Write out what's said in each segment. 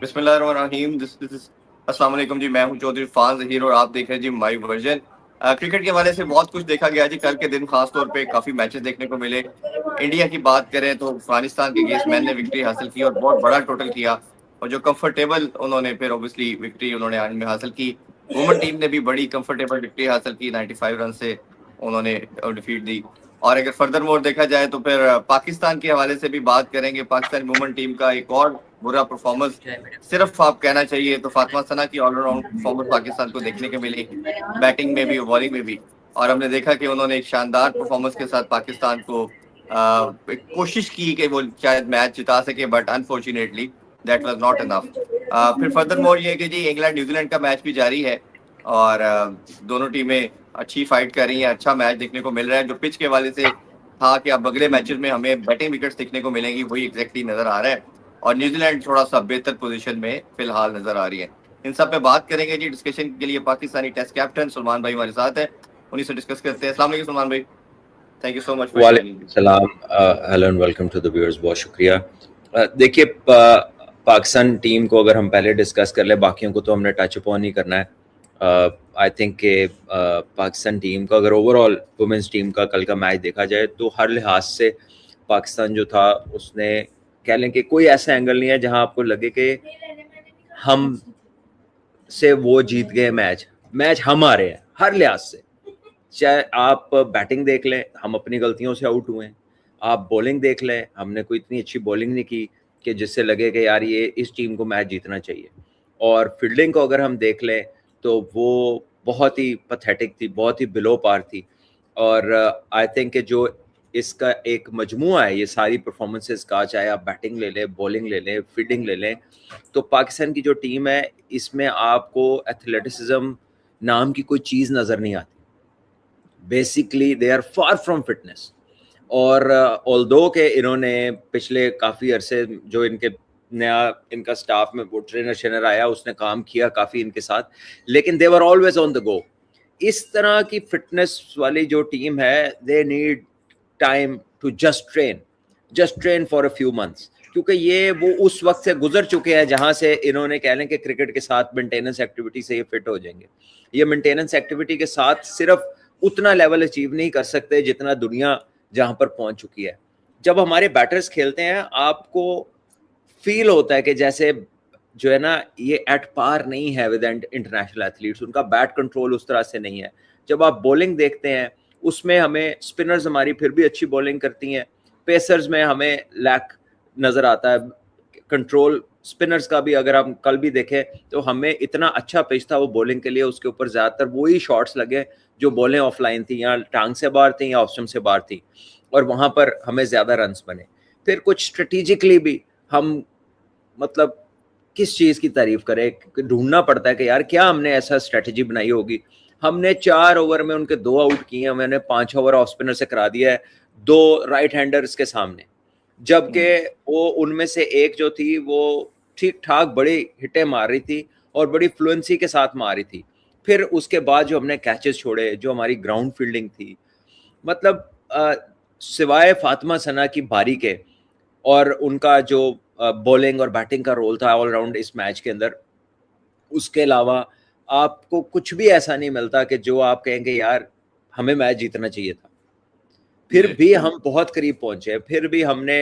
बिस्मिल्लाहिर्रहमानिर्रहीम। अस्सलाम वालेकुम जी। मैं हूं चौधरी फाज ज़हीर और आप देख रहे हैं जी माई वर्जन। क्रिकेट के हवाले से बहुत कुछ देखा गया जी। कल के दिन खास तौर पे काफी मैचेस देखने को मिले। इंडिया की बात करें तो अफगानिस्तान के अगेंस्ट मैन ने विक्ट्री हासिल की और बहुत बड़ा टोटल किया, और जो कंफर्टेबल उन्होंने फिर ऑब्वियसली विक्ट्री उन्होंने आज में हासिल की। वुमेन टीम ने भी बड़ी कंफर्टेबल विक्ट्री हासिल की, 95 रन से उन्होंने डिफीट दी। और अगर फर्दर मोर देखा जाए तो फिर पाकिस्तान के हवाले से भी बात करेंगे। पाकिस्तान वुमेन टीम का एक और बुरा परफॉर्मेंस सिर्फ आप कहना चाहिए तो फातिमा सना की ऑलराउंड परफॉर्मेंस पाकिस्तान को देखने को मिली, बैटिंग में भी बॉलिंग में भी। और हमने देखा कि उन्होंने एक शानदार परफॉर्मेंस के साथ पाकिस्तान को एक कोशिश की कि वो शायद मैच जिता सके, but unfortunately that was not enough. फिर फर्दर मोर ये कि जी इंग्लैंड न्यूजीलैंड का मैच भी जारी है और दोनों टीमें अच्छी फाइट कर रही हैं, अच्छा मैच देखने को मिल रहा है। जो पिच के हवाले से था कि अब अगले मैचेस में हमें बैटिंग विकेट्स देखने को मिलेंगी, वही एग्जैक्टली नजर आ रहा है। और न्यूजीलैंड थोड़ा सा बेहतर पोजीशन में फिलहाल नजर आ रही है। इन सब पे बात करेंगे जी। डिस्कशन के लिए पाकिस्तानी टेस्ट कैप्टन सलमान भाई हमारे साथ है, उन्हीं से डिस्कस करते हैं। अस्सलाम वालेकुम सलमान भाई, thank you so much for joining. वालेकुम सलाम। Hello and welcome to the viewers. बहुत शुक्रिया। देखिए, पाकिस्तान टीम को अगर हम पहले डिस्कस कर ले, बाकियों को तो हमने टच अपॉन ही करना है। आई थिंक कि पाकिस्तान टीम का अगर ओवरऑल वुमेंस टीम का कल का मैच देखा जाए तो हर लिहाज से पाकिस्तान जो था उसने कह लें कि कोई ऐसा एंगल नहीं है जहां आपको लगे कि हम से वो जीत गए मैच। मैच हम आ रहे हैं हर लिहाज से। चाहे आप बैटिंग देख लें, हम अपनी गलतियों से आउट हुए हैं। आप बॉलिंग देख लें, हमने कोई इतनी अच्छी बॉलिंग नहीं की कि जिससे लगे कि यार ये इस टीम को मैच जीतना चाहिए। और फील्डिंग को अगर हम देख लें तो वो बहुत ही पथेटिक थी, बहुत ही बिलो पार थी। और आई थिंक कि जो इसका एक मजमुआ है ये सारी परफॉर्मेंसेस का, चाहे आप बैटिंग ले लें, बॉलिंग ले लें, फील्डिंग ले लें, तो पाकिस्तान की जो टीम है इसमें आपको एथलेटिसिज्म नाम की कोई चीज़ नज़र नहीं आती। Basically they are far from fitness. और ऑल्दो के इन्होंने पिछले काफ़ी अरसे जो इनके नया इनका स्टाफ में वो ट्रेनर आया, उसने काम किया काफ़ी इनके साथ, लेकिन they were always on the go. इस तरह की फिटनेस वाली जो टीम है, they need time to just train for a few months, क्योंकि ये वो उस वक्त से गुजर चुके हैं जहां से इन्होंने कह लें कि क्रिकेट के साथ मेंटेनेंस एक्टिविटी से ये फिट हो जाएंगे। ये मेंटेनेंस एक्टिविटी के साथ सिर्फ उतना लेवल अचीव नहीं कर सकते जितना दुनिया जहां पर पहुंच चुकी है। जब हमारे बैटर्स खेलते हैं आपको फील होता है कि जैसे जो है ना ये एट पार नहीं है विद इंटरनेशनल एथलीट्स, उनका बैट कंट्रोल उस तरह से नहीं है। जब आप बॉलिंग देखते हैं उसमें हमें स्पिनर्स हमारी फिर भी अच्छी बॉलिंग करती हैं, पेसर्स में हमें लैक नजर आता है। कंट्रोल स्पिनर्स का भी अगर हम कल भी देखें तो हमें इतना अच्छा पिच था वो बॉलिंग के लिए, उसके ऊपर ज्यादातर वही शॉट्स लगे जो बॉलें ऑफलाइन थी, या टांग से बाहर थी या ऑफ स्टंप से बाहर थी, और वहां पर हमें ज्यादा रन्स बने। फिर कुछ स्ट्रेटेजिकली भी हम मतलब किस चीज की तारीफ करें, ढूंढना पड़ता है कि यार क्या हमने ऐसा स्ट्रेटेजी बनाई होगी। हमने 4 ओवर में उनके 2 आउट किए, मैंने 5 ओवर ऑफ स्पिनर से करा दिया है, 2 राइट हैंडर्स के सामने, जबकि वो उनमें से एक जो थी वो ठीक ठाक बड़ी हिटें मार रही थी और बड़ी फ्लुएंसी के साथ मार रही थी। फिर उसके बाद जो हमने कैचेस छोड़े, जो हमारी ग्राउंड फील्डिंग थी, मतलब सिवाय फातिमा सना की बारी के और उनका जो बॉलिंग और बैटिंग का रोल था ऑलराउंड इस मैच के अंदर, उसके अलावा आपको कुछ भी ऐसा नहीं मिलता कि जो आप कहेंगे यार हमें मैच जीतना चाहिए था। फिर भी हम बहुत करीब पहुंचे, फिर भी हमने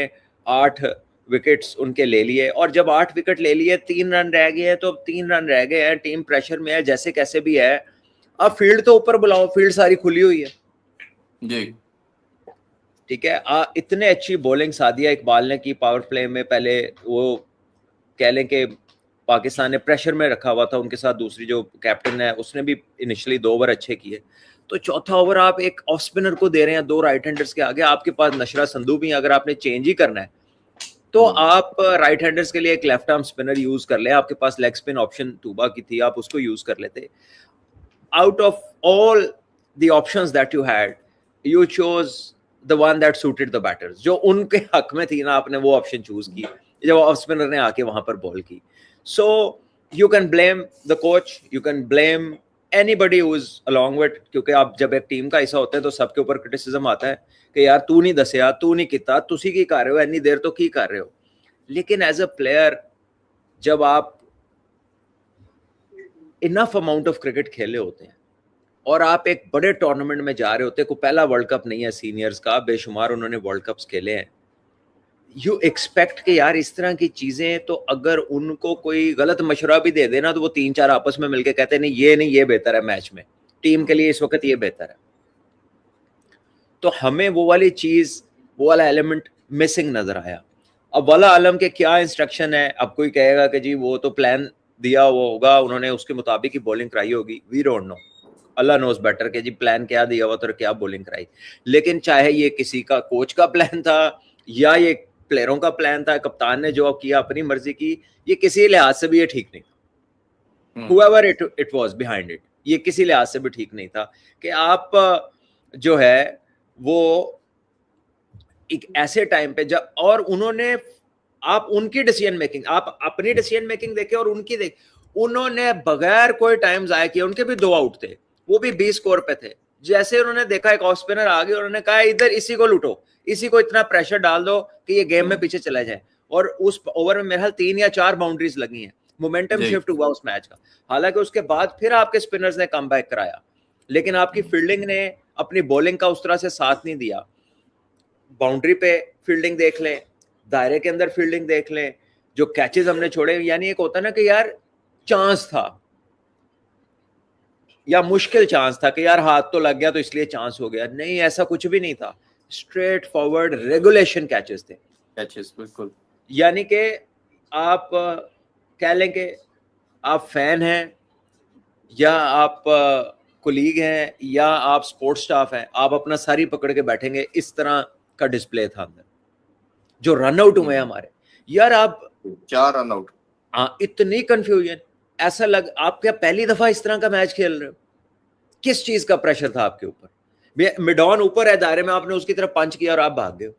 8 विकेट्स उनके ले लिए, और जब 8 विकेट ले लिए, 3 रन रह गए हैं तो 3 रन रह गए हैं, टीम प्रेशर में है जैसे कैसे भी है। अब फील्ड तो ऊपर बुलाओ, फील्ड सारी खुली हुई है जी। ठीक है। इतने अच्छी बॉलिंग सादिया इकबाल ने की पावर प्ले में। पहले वो कह लें कि पाकिस्तान ने प्रेशर में रखा हुआ था उनके साथ, दूसरी जो कैप्टन है उसने भी इनिशियली 2 ओवर अच्छे किए, तो चौथा ओवर आप एक ऑफ स्पिनर को दे रहे हैं 2 राइट हैंडर्स के आगे। आपके पास नशरा संधू भी, अगर आपने चेंज ही करना है तो आप राइट हैंडर्स के लिए एक लेफ्ट आर्म स्पिनर यूज कर ले। आपके पास लेग स्पिन ऑप्शन तूबा की थी, आप उसको यूज कर लेते। Out of all the options that you had, you chose the one that suited the batters. जो उनके हक में थी ना, आपने वो ऑप्शन चूज की जब ऑफ स्पिनर ने आके वहां पर बॉल की। So you can blame the coach, you can blame anybody who is along with, क्योंकि आप जब एक टीम का हिस्सा होते हैं तो सबके ऊपर क्रिटिसिज्म आता है कि यार तू नहीं दसिया, तू नहीं किता, तुसी की कर रहे हो, इतनी देर तो की कर रहे हो। लेकिन एज अ प्लेयर जब आप इनफ अमाउंट ऑफ क्रिकेट खेले होते हैं और आप एक बड़े टूर्नामेंट में जा रहे होते हैं, को पहला वर्ल्ड कप नहीं है सीनियर्स का, बेशुमार उन्होंने वर्ल्ड कप्स खेले हैं, यू एक्सपेक्ट कि यार इस तरह की चीजें, तो अगर उनको कोई गलत मशवरा भी दे देना तो वो 3-4 आपस में मिलके कहते नहीं ये बेहतर है, मैच में टीम के लिए इस वक्त ये बेहतर है। तो हमें वो वाली चीज, वो वाला एलिमेंट मिसिंग नजर आया। अब वाला आलम के क्या इंस्ट्रक्शन है, अब कोई कहेगा कि जी वो तो प्लान दिया हुआ होगा, उन्होंने उसके मुताबिक ही बॉलिंग कराई होगी, वी डोंट नो, अल्लाह नोज बेटर कि जी प्लान क्या दिया हुआ तो क्या बॉलिंग कराई। लेकिन चाहे ये किसी का कोच का प्लान था या ये प्लेयरों का प्लान था, कप्तान ने जो किया अपनी मर्जी की, ये किसी लिहाज से भी ये ठीक नहीं था। whoever it was behind it, ये किसी लिहाज से भी ठीक नहीं था कि आप जो है वो एक ऐसे टाइम पे जब, और उन्होंने, आप उनकी डिसीजन मेकिंग, आप अपनी डिसीजन मेकिंग देखे और उनकी देख, उन्होंने बगैर कोई टाइम जाया किए, उनके भी 2 आउट थे, वो भी 20 स्कोर पे थे, जैसे उन्होंने देखा एक ऑफ स्पिनर आ गया, उन्होंने कहा इधर इसी को लूटो, इसी को इतना प्रेशर डाल दो कि ये गेम में पीछे चला जाए। और उस ओवर में मेरे ख्याल 3 या 4 बाउंड्रीज लगी हैं, मोमेंटम शिफ्ट हुआ उस मैच का। हालांकि उसके बाद फिर आपके स्पिनर्स ने कम बैक कराया, लेकिन आपकी फील्डिंग ने अपनी बॉलिंग का उस तरह से साथ नहीं दिया। बाउंड्री पे फील्डिंग देख लें, दायरे के अंदर फील्डिंग देख लें, जो कैचेस हमने छोड़े, यानी एक होता ना कि यार चांस था या मुश्किल चांस था कि यार हाथ तो लग गया तो इसलिए चांस हो गया, नहीं, ऐसा कुछ भी नहीं था। स्ट्रेट फॉरवर्ड रेगुलेशन कैचेस थे, कैचेस, बिल्कुल। यानी कि आप कह लें कि आप फैन हैं या आप कोलीग हैं या आप स्पोर्ट्स स्टाफ हैं, आप अपना सारी पकड़ के बैठेंगे, इस तरह का डिस्प्ले था अंदर। जो रन आउट हुए हमारे, यार आप 4 रन आउट, हाँ, इतनी कंफ्यूजन, ऐसा लग आप क्या पहली दफा इस तरह का मैच खेल रहे हो? किस चीज का प्रेशर था आपके ऊपर? मिडॉन ऊपर है दायरे में, आपने उसकी तरफ पंच किया और आप भाग गए,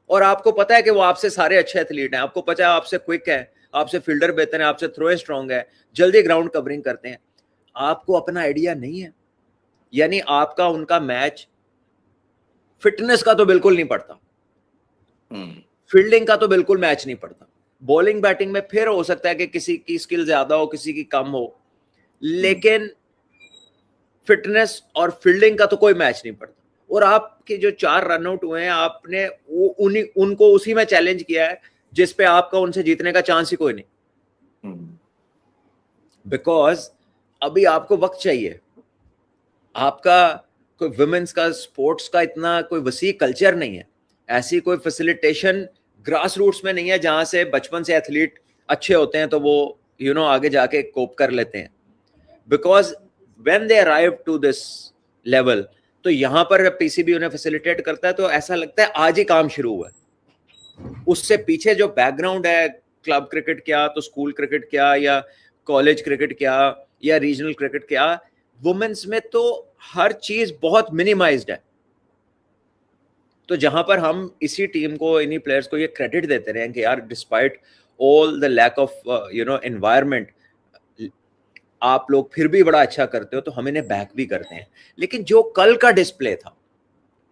और आपको पता है कि वो आपसे सारे अच्छे एथलीट हैं, आपको पता है आपसे क्विक है, आपसे फील्डर बेहतर है, आपसे थ्रो स्ट्रांग है, जल्दी ग्राउंड कवरिंग करते हैं, आपको अपना आइडिया नहीं है। यानी आपका उनका मैच फिटनेस का तो बिल्कुल नहीं पड़ता, फील्डिंग का तो बिल्कुल मैच नहीं पड़ता। बॉलिंग बैटिंग में फिर हो सकता है कि किसी की स्किल ज्यादा हो, किसी की कम हो, लेकिन फिटनेस और फील्डिंग का तो कोई मैच नहीं पड़ता। और आपके जो 4 रन आउट हुए हैं, आपने उनको उसी में चैलेंज किया है जिस पे आपका उनसे जीतने का चांस ही कोई नहीं, बिकॉज अभी आपको वक्त चाहिए। आपका कोई वुमेन्स का स्पोर्ट्स का इतना कोई वसी कल्चर नहीं है, ऐसी कोई फैसिलिटेशन ग्रास रूट्स में नहीं है जहां से बचपन से एथलीट अच्छे होते हैं तो वो आगे जाके कोप कर लेते हैं। Because when they arrive to this level, तो यहां पर पीसीबी उन्हें फैसिलिटेट करता है, तो ऐसा लगता है आज ही काम शुरू हुआ है। उससे पीछे जो बैकग्राउंड है, क्लब क्रिकेट क्या, तो स्कूल क्रिकेट क्या, या कॉलेज क्रिकेट क्या, या रीजनल क्रिकेट क्या, वुमेन्स में तो हर चीज बहुत मिनिमाइज्ड है। तो जहां पर हम इसी टीम को, इन्हीं प्लेयर्स को ये क्रेडिट देते रहे कि यार despite all the lack of environment, आप लोग फिर भी बड़ा अच्छा करते हो, तो हम इन्हें बैक भी करते हैं। लेकिन जो कल का डिस्प्ले था,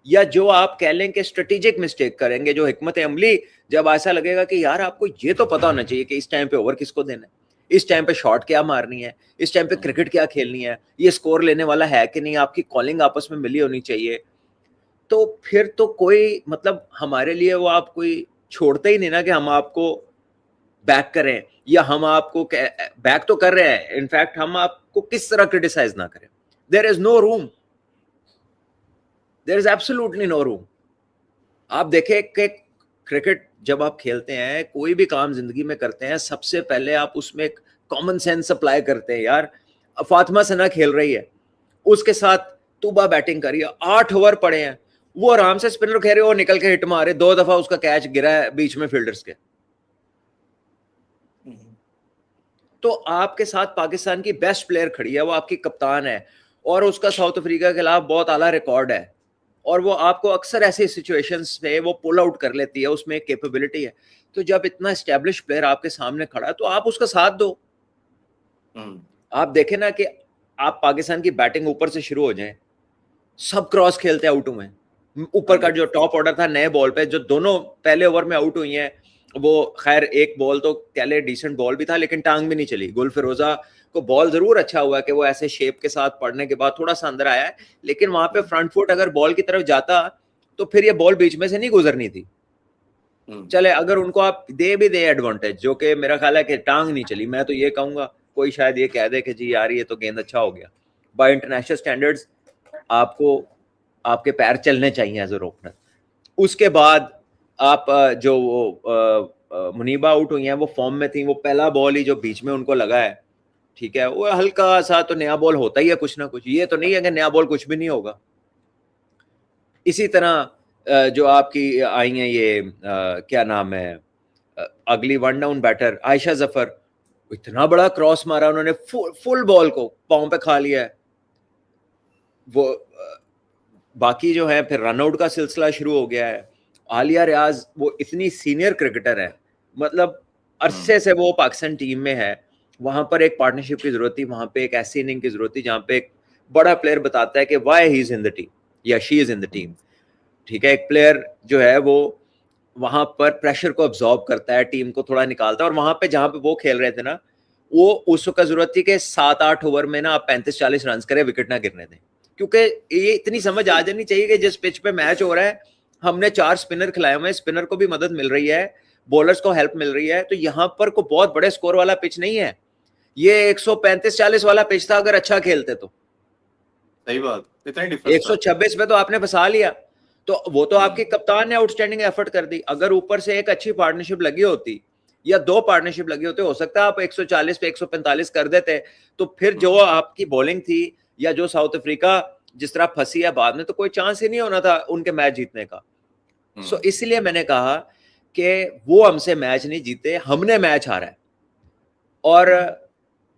या जो आप कह लें कि स्ट्रेटेजिक मिस्टेक करेंगे, जो हिकमत अमली, जब ऐसा लगेगा कि यार आपको ये तो पता होना चाहिए कि इस टाइम पे ओवर किसको देना है, इस टाइम पे शॉट क्या मारनी है, इस टाइम पे क्रिकेट क्या खेलनी है, ये स्कोर लेने वाला है कि नहीं, आपकी कॉलिंग आपस में मिली होनी चाहिए, तो फिर तो कोई मतलब हमारे लिए वो आप कोई छोड़ते ही नहीं ना कि हम आपको बैक करें, या हम आपको बैक तो कर रहे हैं, इनफैक्ट हम आपको किस तरह क्रिटिसाइज ना करें। There is no room, there is absolutely no room. आप देखें कि क्रिकेट जब आप खेलते हैं, कोई भी काम जिंदगी में करते हैं, सबसे पहले आप उसमें एक कॉमन सेंस अप्लाई करते हैं। यार फातिमा सना खेल रही है, उसके साथ तुबा बैटिंग करी है, 8 ओवर पड़े हैं, वो आराम से स्पिनर कह रहे हो निकल के हिट मारे, 2 दफा उसका कैच गिरा है बीच में फील्डर्स के। तो आपके साथ पाकिस्तान की बेस्ट प्लेयर खड़ी है, वो आपकी कप्तान है, और उसका साउथ अफ्रीका के खिलाफ बहुत आला रिकॉर्ड है, और वो आपको अक्सर ऐसे सिचुएशंस पे वो पुल आउट कर लेती है, उसमें कैपेबिलिटी है। तो जब इतना एस्टेब्लिश प्लेयर आपके सामने खड़ा है, तो आप उसका साथ दो। आप देखें ना कि आप पाकिस्तान की बैटिंग ऊपर से शुरू हो जाए, सब क्रॉस खेलते आउट हुए, ऊपर का जो टॉप ऑर्डर था नए बॉल पे, जो दोनों पहले ओवर में आउट हुई हैं, वो खैर एक बॉल तो कह ले डिसेंट बॉल भी था, लेकिन टांग भी नहीं चली। गुल फिरोजा को बॉल जरूर अच्छा हुआ कि वो ऐसे शेप के साथ पड़ने के बाद थोड़ा सा अंदर आया है, लेकिन वहां पे फ्रंट फुट अगर बॉल की तरफ जाता तो फिर ये बॉल बीच में से नहीं गुजरनी थी। चले अगर उनको आप दे भी दे एडवांटेज, जो कि मेरा ख्याल है कि टांग नहीं चली, मैं तो ये कहूंगा कोई शायद ये कह दे कि जी यार ये तो गेंद अच्छा हो गया। बाय इंटरनेशनल स्टैंडर्ड्स आपको आपके पैर चलने चाहिए एज ए ओपनर। उसके बाद आप जो मुनीबा आउट हुई हैं वो फॉर्म में थी, वो पहला बॉल ही जो बीच में उनको लगा है, ठीक है, वो हल्का सा तो नया बॉल होता ही है कुछ ना कुछ, ये तो नहीं है कि नया बॉल कुछ भी नहीं होगा। इसी तरह जो आपकी आई हैं ये क्या नाम है अगली one down batter Ayesha Zafar, इतना बड़ा क्रॉस मारा उन्होंने, फुल बॉल को पांव पे खा लिया है वो। बाकी जो है फिर रनआउट का सिलसिला शुरू हो गया है। आलिया रियाज वो इतनी सीनियर क्रिकेटर है, मतलब अरसे से वो पाकिस्तान टीम में है, वहां पर एक पार्टनरशिप की जरूरत थी, वहां पे एक ऐसी इनिंग की जरूरत थी जहां पे एक बड़ा प्लेयर बताता है कि why he is in the team या she is in the team. ठीक है, एक प्लेयर जो है वो वहां पर प्रेशर को अब्सॉर्ब करता है, टीम को थोड़ा निकालता है, और वहां पे जहां पे वो खेल रहे थे ना, वो उस वक्त जरूरत थी कि 7-8 ओवर में ना आप 35-40 रन करें, विकेट ना गिरने दें। क्योंकि ये इतनी समझ आ जानी चाहिए कि जिस पिच पे मैच हो रहा है, हमने 4 स्पिनर खिलाए हुए हैं, स्पिनर को भी मदद मिल रही है, बॉलर्स को हेल्प मिल रही है, तो यहाँ पर कोई बहुत बड़े स्कोर वाला पिच नहीं है, ये 135-40 वाला पिच था अगर अच्छा खेलते तो। सही बात, इतना ही डिफरेंस था। 126 पे तो आपने फंसा लिया, तो वो तो आपके कप्तान ने आउटस्टैंडिंग एफर्ट कर दी। अगर ऊपर से एक अच्छी पार्टनरशिप लगी होती या 2 पार्टनरशिप लगी होती, हो सकता है आप 140 पे 145 कर देते, तो फिर जो आपकी बॉलिंग थी या जो साउथ अफ्रीका जिस तरह फंसी है बाद में, तो कोई चांस ही नहीं होना था उनके मैच जीतने का। सो इसलिए मैंने कहा कि वो हमसे मैच नहीं जीते, हमने मैच हारा है। और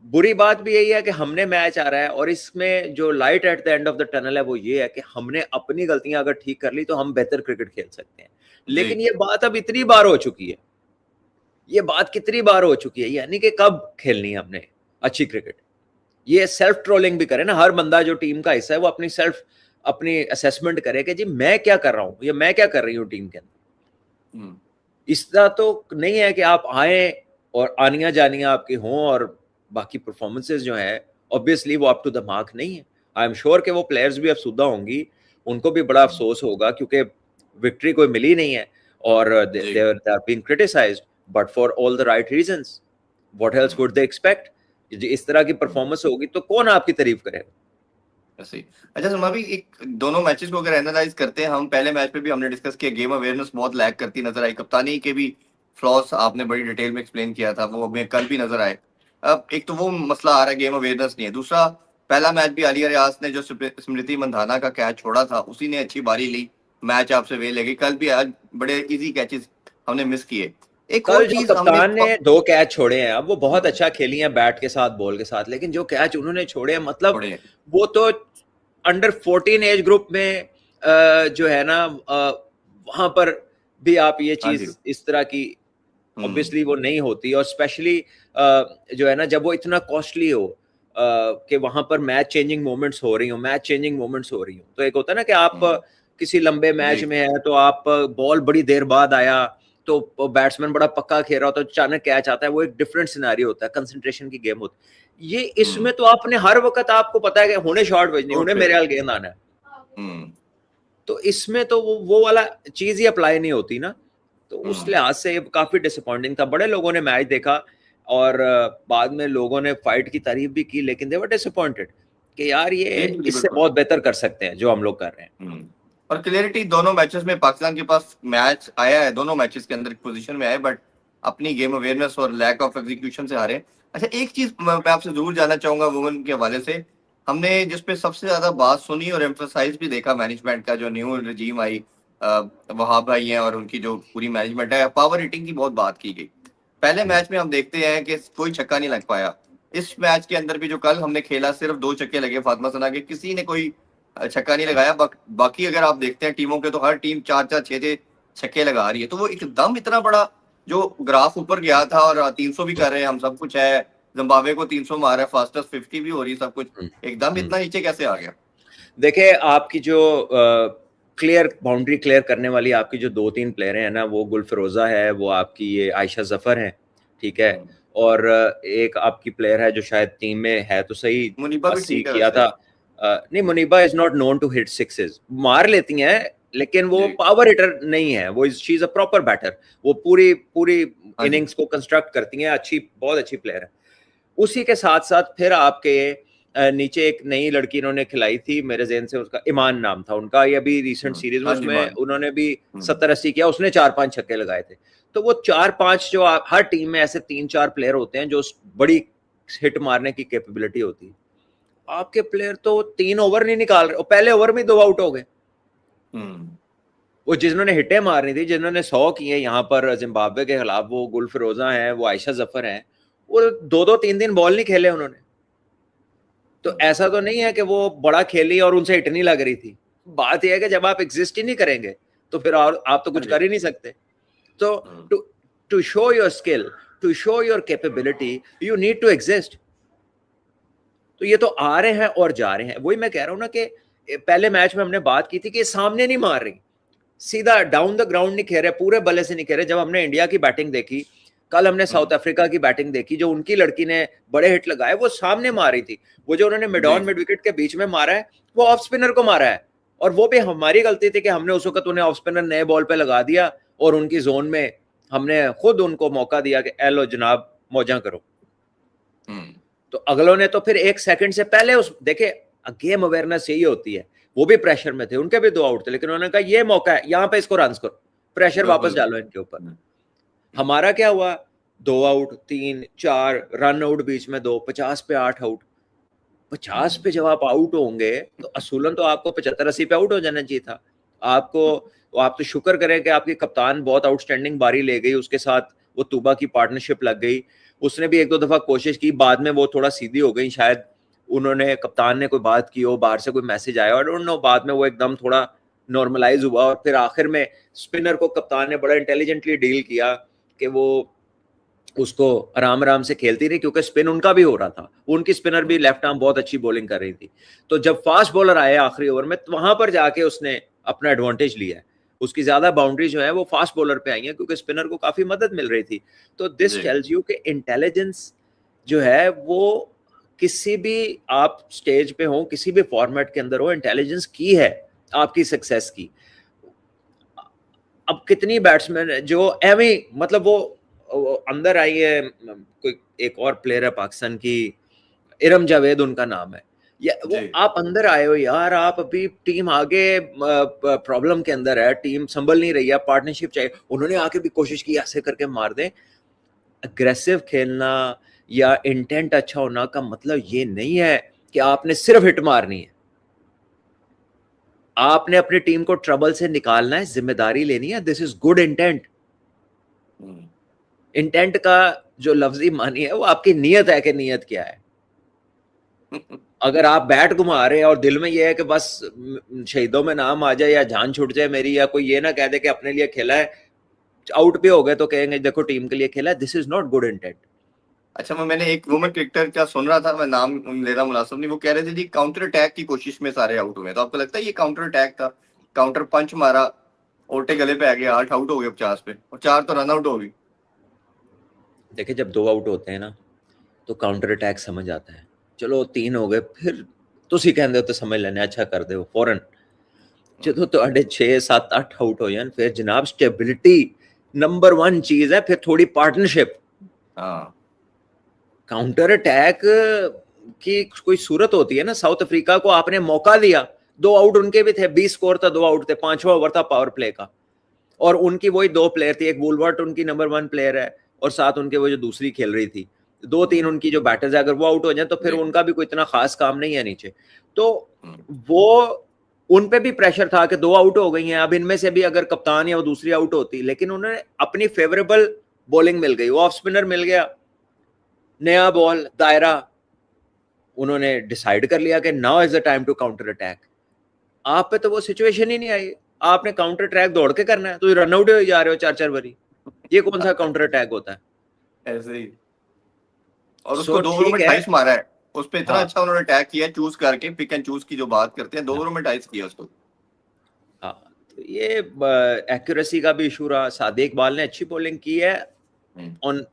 बुरी बात भी यही है कि हमने मैच आ रहा है, और इसमें जो light at the end of the tunnel है वो ये है कि हमने अपनी गलतियां अगर ठीक कर ली तो हम बेहतर क्रिकेट खेल सकते हैं। लेकिन ये बात अब इतनी बार हो चुकी है, ये बात कितनी बार हो चुकी है, यानी कि कब खेलनी है हमने अच्छी क्रिकेट। ये सेल्फ ट्रोलिंग भी करे ना, हर बंदा जो टीम का हिस्सा है वो अपनी असेसमेंट करे कि जी मैं क्या कर रहा हूं या मैं क्या कर रही हूँ टीम के अंदर। इस तरह तो नहीं है कि आप आए और आनियां जानियां आपकी हों और बाकी परफॉर्मेंसेज जो है ऑब्वियसली वो अप टू द मार्क नहीं है। आई एम श्योर कि वो प्लेयर्स भी अफसुदा होंगी, उनको भी बड़ा अफसोस होगा, क्योंकि विक्ट्री कोई मिली नहीं है और they are being criticised, but for all the right reasons. What else would they expect? इस तरह की परफॉर्मेंस होगी तो कौन आपकी तारीफ करेगा। सही। अच्छा समा भी, एक दोनों मैचेस को अगर एनालाइज करते हैं हम, पहले मैच पे भी हमने डिस्कस किया गेम अवेयरनेस बहुत लैक करती नजर आई, कप्तानी के भी फ्लॉस आपने बड़ी डिटेल में एक्सप्लेन किया था, वो हमें कल भी नजर आए। अब एक तो वो मसला आ रहा है, गेम अवेयरनेस नहीं है। दूसरा, पहला मैच भी आलिया रियाज ने जो स्मृति मंधाना का कैच छोड़ा था उसी ने अच्छी बारी ली, मैच आपसे वे ले गई। कल भी आज बड़े इजी कैचेस हमने मिस किए। एक कल और जो चीज हमने कप्तान ने 2 कैच छोड़े हैं, अब वो बहुत अच्छा खेली हैं बैट के साथ बॉल के साथ, लेकिन जो कैच उन्होंने छोड़े हैं, मतलब वो तो अंडर 14 एज ग्रुप में जो है ना, वहां पर भी आप ये चीज इस तरह की ऑब्वियसली वो नहीं होती, और स्पेशली जो है ना जब वो इतना कॉस्टली हो कि वहां पर मैच चेंजिंग मोमेंट्स हो रही हो, तो एक होता है ना कि आप किसी लंबे मैच में है तो आप बॉल बड़ी देर बाद आया तो बैट्समैन बड़ा पक्का खेल रहा होता है, अचानक कैच आता है, वो एक डिफरेंट सिनेरियो होता है, कंसंट्रेशन की गेम होती है। ये इसमें तो आपने हर वक्त आपको पता है कि हुने शॉट भेजनी, हुने मेरे हाल गेंद आना है, तो इसमें तो वो वाला चीज ही अप्लाई नहीं होती ना। तो उस लिहाज से काफी डिसअपॉइंटिंग था। बड़े लोगों ने मैच देखा और बाद में लोगों ने फाइट की तारीफ भी की, लेकिन दे वर डिसअपॉइंटेड कि यार ये इससे बहुत बेहतर कर सकते हैं जो हम लोग कर रहे हैं। और क्लियरिटी दोनों मैचेस में पाकिस्तान के पास मैच आया है, दोनों मैचेस के अंदर पोजीशन में आए, बट अपनी गेम अवेयरनेस और लैक ऑफ एग्जीक्यूशन से हारे। अच्छा, एक चीज मैं आपसे जरूर जानना चाहूंगा वुमेन के हवाले से, हमने जिसपे सबसे ज्यादा बात सुनी और एम्फोसाइज भी देखा मैनेजमेंट का, जो न्यू रजीम आई, वहाब भाई हैं और उनकी जो पूरी मैनेजमेंट है, पावर हिटिंग की बहुत बात की गई। पहले मैच में हम देखते हैं कि कोई छक्का नहीं लग पाया। इस मैच के अंदर भी जो कल हमने खेला, सिर्फ 2 छक्के लगे फातिमा सना के, किसी ने कोई छक्का नहीं लगाया। बाकी अगर आप देखते हैं टीमों के तो हर टीम 4-4 6-6 छक्के लगा रही है, तो वो एकदम इतना बड़ा जो ग्राफ ऊपर गया था, और 300 भी कर रहे हैं हम, सब कुछ है, जिम्बाब्वे को 300 मारा है, फास्टेस्ट 50 भी हो रही है, सब कुछ एकदम इतना नीचे कैसे आ गया? देखिए आपकी जो क्लियर बाउंड्री क्लियर करने वाली आपकी जो 2-3 प्लेयर हैं ना, वो गुल फिरोजा है, वो आपकी ये आयशा जफर है, ठीक है, और एक आपकी प्लेयर है जो शायद टीम में है तो सही, मुनीबा भी 80 ठीक है किया वैसे। था। नहीं, Muneeba is not known to hit sixes, मार लेती हैं लेकिन वो जी। पावर हिटर नहीं है, वो she is a proper batter, वो पूरी पूरी हाँ जी। इनिंग्स को कंस्ट्रक्ट करती हैं, अच्छी, बहुत अच्छी प्लेयर है। उसी के साथ साथ फिर आपके नीचे एक नई लड़की इन्होंने खिलाई थी, मेरे ज़हन से उसका ईमान नाम था उनका, ये अभी रिसेंट सीरीज में हाँ जी, उसमें मान। उन्होंने भी 70-80 किया, उसने 4-5 छक्के लगाए थे। तो वो 4-5 जो हर टीम में ऐसे 3-4 प्लेयर होते हैं जो बड़ी हिट मारने की कैपेबिलिटी होती है। आपके प्लेयर तो 3 ओवर नहीं निकाल रहे, पहले ओवर में 2 आउट हो गए। वो जिन्होंने हिटें मारनी थी, जिन्होंने 100 किए यहाँ पर जिम्बाब्वे के खिलाफ, वो गुल फिरोजा हैं, वो आयशा जफर हैं, वो 2-2 3-3 बॉल नहीं खेले उन्होंने। तो ऐसा तो नहीं है कि वो बड़ा खेली और उनसे हिट नहीं लग रही थी। बात यह है कि जब आप एग्जिस्ट ही नहीं करेंगे तो फिर और आप तो कुछ कर ही नहीं सकते। तो to show your skill, to show your capability, you need to exist. तो ये तो आ रहे हैं और जा रहे हैं। वही मैं कह रहा हूं ना कि पहले मैच में हमने बात की थी कि सामने नहीं मार रही, सीधा डाउन द ग्राउंड नहीं खेल रहे, पूरे बल्ले से नहीं खेल रहे। जब हमने इंडिया की बैटिंग देखी, कल हमने साउथ अफ्रीका की बैटिंग देखी, जो उनकी लड़की ने बड़े हिट लगाए, वो सामने मारी थी। वो जो उन्होंने मिड ऑन मिड विकेट के बीच में मारा है, वो ऑफ स्पिनर को मारा है, और वो भी हमारी गलती थी कि हमने उस वक्त उन्हें ऑफ स्पिनर नए बॉल पे लगा दिया और उनकी जोन में हमने खुद उनको मौका दिया कि एलो जनाब मौजा करो। तो अगलों ने तो फिर 1 सेकंड से पहले उस देखे, गेम अवेयरनेस यही होती है। वो भी प्रेशर में थे, उनके भी 2 आउट थे, लेकिन उन्होंने कहा ये मौका है, यहाँ पे इसको रन करो, प्रेशर वापस डालो इनके ऊपर। हमारा क्या हुआ, 2 आउट, 3, 4 रन आउट, बीच में 2, 50 पे 8 आउट। 50 पे जब आप आउट होंगे तो असूलन तो आपको 75-80 पे आउट हो जाना चाहिए था। आप तो शुक्र करें कि आपकी कप्तान बहुत आउटस्टैंडिंग बारी ले गई, उसके साथ वो तूबा की पार्टनरशिप लग गई। उसने भी 1-2 दफा कोशिश की, बाद में वो थोड़ा सीधी हो गई, शायद उन्होंने, कप्तान ने कोई बात की हो, बाहर से कोई मैसेज आया और उन्होंने बाद में वो एकदम थोड़ा नॉर्मलाइज हुआ, और फिर आखिर में स्पिनर को कप्तान ने बड़ा इंटेलिजेंटली डील किया कि वो उसको आराम आराम से खेलती रही, क्योंकि स्पिन उनका भी हो रहा था, उनकी स्पिनर भी लेफ्ट आर्म बहुत अच्छी बॉलिंग कर रही थी। तो जब फास्ट बॉलर आए आखिरी ओवर में, तो वहां पर जाके उसने अपना एडवांटेज लिया है। उसकी ज्यादा बाउंड्री जो है वो फास्ट बॉलर पे आई है, क्योंकि स्पिनर को काफी मदद मिल रही थी। तो दिस टेल्स यू कि इंटेलिजेंस जो है वो किसी भी आप स्टेज पे हो, किसी भी फॉर्मेट के अंदर हो, इंटेलिजेंस की है आपकी सक्सेस की। अब कितनी बैट्समैन जो एवी, मतलब वो अंदर आई है, कोई एक और प्लेयर है पाकिस्तान की, इरम जावेद उनका नाम है, या वो आप अंदर आए हो यार, आप अभी टीम आगे प्रॉब्लम के अंदर है, टीम संभल नहीं रही है, पार्टनरशिप चाहिए, उन्होंने आके भी कोशिश की ऐसे करके मार दें। अग्रेसिव खेलना या इंटेंट अच्छा होना का मतलब ये नहीं है कि आपने सिर्फ हिट मारनी है। आपने अपनी टीम को ट्रबल से निकालना है, जिम्मेदारी लेनी है, this is good intent. Intent का जो लफ्जी मानी है वो आपकी नीयत है कि नीयत क्या है। अगर आप बैट घुमा रहे हैं और दिल में ये है कि बस शहीदों में नाम आ जाए या जान छूट जाए मेरी, या कोई ये ना कह दे कि अपने लिए खेला है, आउट भी हो गए तो कहेंगे देखो टीम के लिए खेला है, this is not good intent. अच्छा, मैंने एक वुमेन क्रिकेटर का सुन रहा था, मैं नाम लेना मुनासिब नहीं, वो कह रहे थे जी काउंटर अटैक की कोशिश में सारे आउट हुए। तो आपको लगता है ये काउंटर अटैक था? काउंटर पंच मारा, ओटे गले पे आ गया, 8 आउट हो गए 50 पे, और 4 तो रन आउट हो गई। देखिए जब 2 आउट होते हैं ना तो काउंटर अटैक समझ आता है, चलो 3 हो गए, फिर तुसी कहंदे हो तो समझ लेने अच्छा कर दे फौरन। जो तो 6-7-8 आउट हो जाए फिर जनाब स्टेबिलिटी नंबर 1 चीज है, फिर थोड़ी पार्टनरशिप। काउंटर अटैक की कोई सूरत होती है ना, साउथ अफ्रीका को आपने मौका दिया, 2 आउट उनके भी थे, 20 स्कोर था, 2 आउट थे, 5वां ओवर था पावर प्ले का, और उनकी वही 2 प्लेयर थी, एक वुलवर्ट उनकी नंबर 1 प्लेयर है, और साथ उनके वो जो दूसरी खेल रही थी, 2-3 उनकी जो बैटर्स है, अगर वो आउट हो जाए तो फिर उनका भी कोई इतना खास काम नहीं है नीचे। तो वो उन पे भी प्रेशर था कि 2 आउट हो गई हैं, अब इनमें से भी अगर कप्तान या वो दूसरी आउट होती, लेकिन उन्होंने अपनी फेवरेबल बॉलिंग मिल गई, वो ऑफ स्पिनर मिल गया, नया बॉल दायरा, उन्होंने डिसाइड कर लिया कि now is the time to counter attack. आप पे तो वो सिचुएशन ही नहीं आई, आपने काउंटर अटैक दौड़ के करना है, तो रन आउट हो जा रहे हो 4-4 बारी, ये कौन सा काउंटर अटैक होता है? ऐसे ही। और उसको 2 ओवर में 28 मारा है, उस पे इतना अच्छा उन्होंने अटैक किया, चूज करके, पिक एंड चूज की जो बात करते हैं, 2 ओवर में 28 किया उसको। हाँ, तो ये एक्यूरेसी का भी इशू रहा। सादिक इकबाल ने अच्छी बॉलिंग की है। ऑन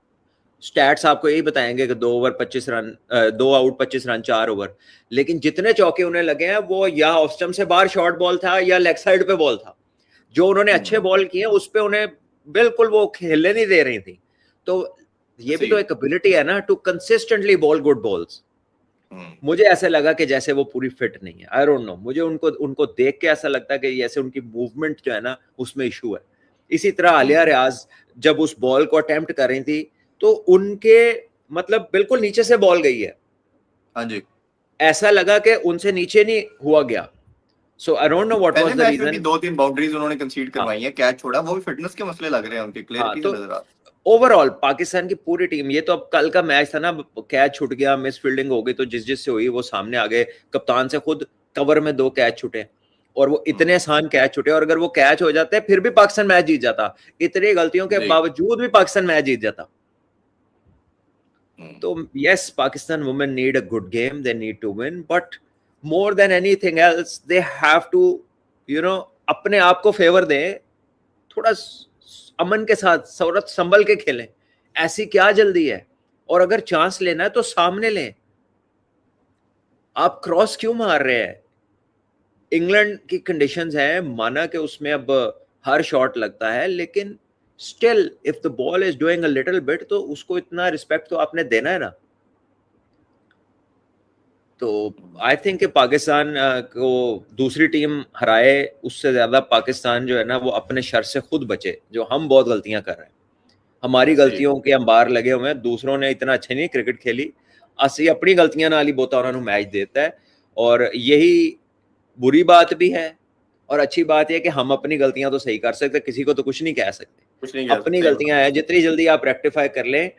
स्टैट्स आपको यही बताएंगे कि 2 over 25 run, 2 out 25 run 4 over, लेकिन जितने चौके उन्हें लगे हैं वो या ऑफ स्टंप से बाहर शॉर्ट बॉल था या लेग साइड पे बॉल था। जो उन्होंने अच्छे बॉल किए उस पे उन्हें बिल्कुल वो खेलने नहीं दे रही थी। तो ये भी तो एक एबिलिटी है ना, to consistently bowl good balls. मुझे ऐसा लगा कि जैसे वो पूरी फिट नहीं है। आई डोंट नो, मुझे उनको उनको देख के ऐसा लगता है कि जैसे उनकी मूवमेंट जो है ना उसमें इशू है। इसी तरह आलिया रियाज जब उस बॉल को अटेम्प्ट कर रही थी तो उनके मतलब बिल्कुल नीचे से बॉल गई है। हाँ जी, ऐसा लगा कि उनसे नीचे नहीं हुआ गया। So I don't know what was पहले द मैच में भी रीजन। 2-3 बाउंड्रीज उन्होंने कंसीड हाँ करवाई है, कैच छोड़ा, वो भी फिटनेस के मसले लग रहे हैं उनके, हाँ, क्लियरिटी से तो नजर आ। ओवरऑल पाकिस्तान की पूरी टीम, ये तो अब कल का मैच था ना, कैच छूट गया, मिस फील्डिंग हो गई, तो जिस जिससे हुई वो सामने आ गए। कप्तान से खुद कवर में 2 कैच छूटे और वो इतने आसान कैच छूटे, और अगर वो कैच हो जाते फिर भी पाकिस्तान मैच जीत जाता। इतनी गलतियों के बावजूद भी पाकिस्तान मैच जीत जाता। तो yes, Pakistan women need a good game, they need to win, but more than anything else they have to अपने आप को फेवर दें, थोड़ा अमन के साथ सौरत संभल के खेलें। ऐसी क्या जल्दी है? और अगर चांस लेना है तो सामने लें। आप क्रॉस क्यों मार रहे हैं? इंग्लैंड की कंडीशंस है, माना कि उसमें अब हर शॉट लगता है, लेकिन still if the ball is doing a little bit तो उसको इतना रिस्पेक्ट तो आपने देना है ना। तो आई थिंक पाकिस्तान को दूसरी टीम हराए उससे ज्यादा पाकिस्तान जो है ना वो अपने शर से खुद बचे, जो हम बहुत गलतियां कर रहे हैं। हमारी गलतियों के अंबार लगे हुए हैं। दूसरों ने इतना अच्छे नहीं क्रिकेट खेली, ਅਸੀਂ अपनी गलतियां नाल ही बहुता उन्होंने मैच देता है। और यही बुरी बात भी है और अच्छी बात है कि हम अपनी गलतियां तो सही कर सकते, किसी को तो कुछ नहीं कह सकते। कुछ नहीं कह अपनी सकते। गलतियां हैं, जितनी जल्दी आप रेक्टिफाई कर लें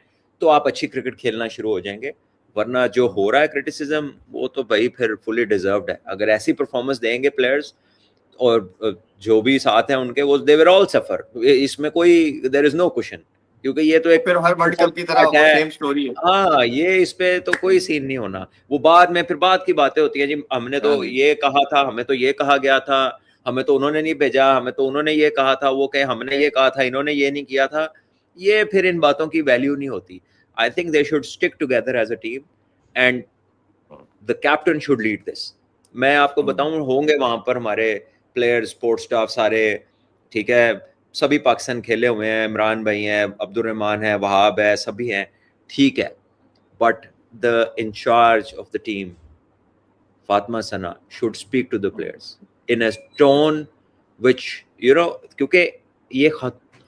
तो आप अच्छी क्रिकेट खेलना शुरू हो जाएंगे। वरना जो हो रहा है क्रिटिसिज्म, वो तो भाई फिर फुली डिजर्व्ड है। अगर ऐसी परफॉर्मेंस देंगे प्लेयर्स और जो भी साथ हैं उनके, वो दे विल ऑल सफर, इसमें कोई देयर इज नो क्वेश्चन, क्योंकि ये तो एक फिर हर वर्ल्ड कप की तरह पार्ट वो है। सेम स्टोरी है। हाँ, ये इस पे तो कोई सीन नहीं होना। वो बाद में फिर बात की बातें होती है जी, हमने हाँ तो जी, ये कहा था, हमें तो ये कहा गया था, हमें तो उन्होंने नहीं भेजा, हमें तो उन्होंने ये कहा था, वो कहे हमने ये कहा था, इन्होंने ये नहीं किया था। ये फिर इन बातों की वैल्यू नहीं होती। I think they should stick together as a team and the captain should lead this. मैं आपको बताऊं, होंगे वहां पर हमारे प्लेयर्स, स्पोर्ट्स स्टाफ सारे, ठीक है, सभी पाकिस्तान खेले हुए हैं, इमरान भाई हैं, अब्दुल रहमान है, वहाब है, सभी हैं, ठीक है, but the in-charge of the team Fatima Sana should speak to the players in a tone which क्योंकि ये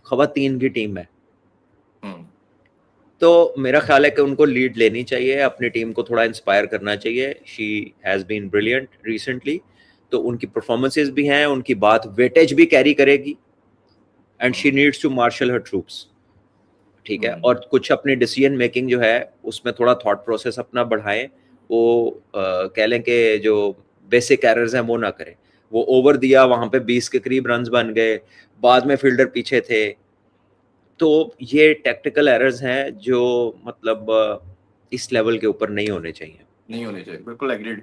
खवातीन की टीम है, तो मेरा ख्याल है कि उनको लीड लेनी चाहिए, अपनी टीम को थोड़ा इंस्पायर करना चाहिए। She has been brilliant recently, तो उनकी परफॉर्मेंसेज भी हैं, उनकी बात वेटेज भी कैरी करेगी, and she needs to marshal her troops, ठीक है। और कुछ अपनी डिसीजन मेकिंग जो है उसमें थोड़ा थॉट प्रोसेस अपना बढ़ाएं। वो कह लें कि जो बेसिक एरर्स हैं वो ना करें। वो ओवर दिया, वहां पे 20 के करीब रन्स बन गए, बाद में फील्डर पीछे थे, तो ये टेक्निकल एरर्स हैं जो मतलब इस लेवल के ऊपर नहीं होने चाहिए। नहीं होने चाहिए, बिल्कुल एग्रीड।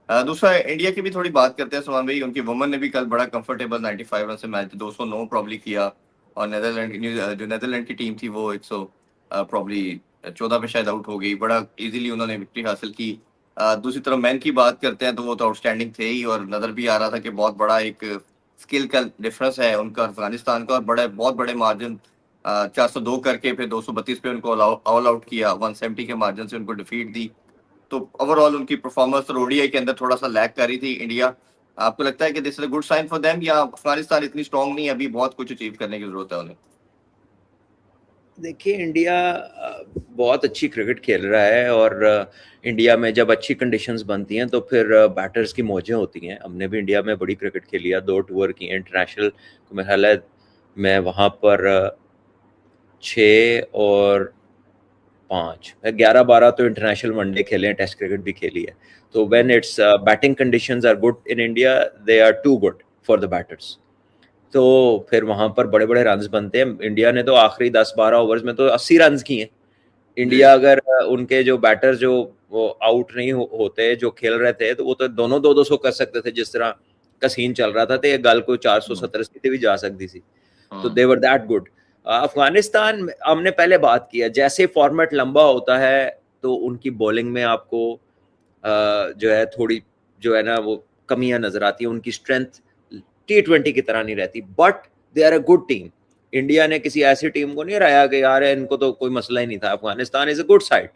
दूसरा इंडिया की भी थोड़ी बात करते हैं सुमान भाई। उनकी वुमेन ने भी कल बड़ा कंफर्टेबल 95 रन से मैच 209 प्रॉब्ली किया, और नेदरलैंड जो नेदरलैंड की टीम थी वो 100 प्रॉब्ली 14 पे शायद आउट हो गई। बड़ा इजीली उन्होंने विक्ट्री हासिल की। दूसरी तरफ मैन की बात करते हैं तो वो तो आउटस्टैंडिंग थे ही, और नजर भी आ रहा था कि बहुत बड़ा एक स्किल का डिफरेंस है उनका अफगानिस्तान का, और बड़े बहुत बड़े मार्जिन 402 करके फिर 232 पे उनको ऑल आउट किया, 170 के मार्जिन से उनको डिफीट दी। तो ओवरऑल उनकी परफॉर्मेंस और ओडीआई के अंदर थोड़ा सा लैग कर रही थी इंडिया। आपको लगता है कि this is a good sign for them, या अफगानिस्तान इतनी स्ट्रांग नहीं है, अभी बहुत कुछ अचीव करने की जरूरत है उन्हें? देखिए, इंडिया बहुत अच्छी क्रिकेट खेल रहा है, और इंडिया में जब अच्छी कंडीशंस बनती हैं तो फिर बैटर्स की मौजें होती हैं। हमने भी इंडिया में बड़ी क्रिकेट खेली है, 2 टूर की इंटरनेशनल, मेरा ख्याल है मैं वहाँ पर 6 और 5 11 12 तो इंटरनेशनल वनडे खेले हैं, टेस्ट क्रिकेट भी खेली है। तो when it's batting conditions are good in India, they are too good for the batters, तो फिर वहां पर बड़े बड़े रन्स बनते हैं। इंडिया ने तो आखिरी 10-12 ओवर्स में तो 80 रन्स किए। इंडिया अगर उनके जो बैटर्स जो वो आउट नहीं होते, जो खेल रहे थे, तो वो तो दोनों 2-2 कर सकते थे, जिस तरह का सीन चल रहा था तो ये गल को 470 भी जा सकती थी, तो दे वर दैट गुड। अफगानिस्तान हमने पहले बात किया, जैसे फॉर्मेट लंबा होता है तो उनकी बॉलिंग में आपको जो है थोड़ी जो है ना वो कमियां नजर आती है, उनकी स्ट्रेंथ T20 की तरह नहीं रहती, but they are a good team. India ने किसी ऐसी टीम को नहीं हराया कि यार इनको तो कोई मसला ही नहीं था। Afghanistan is a good side,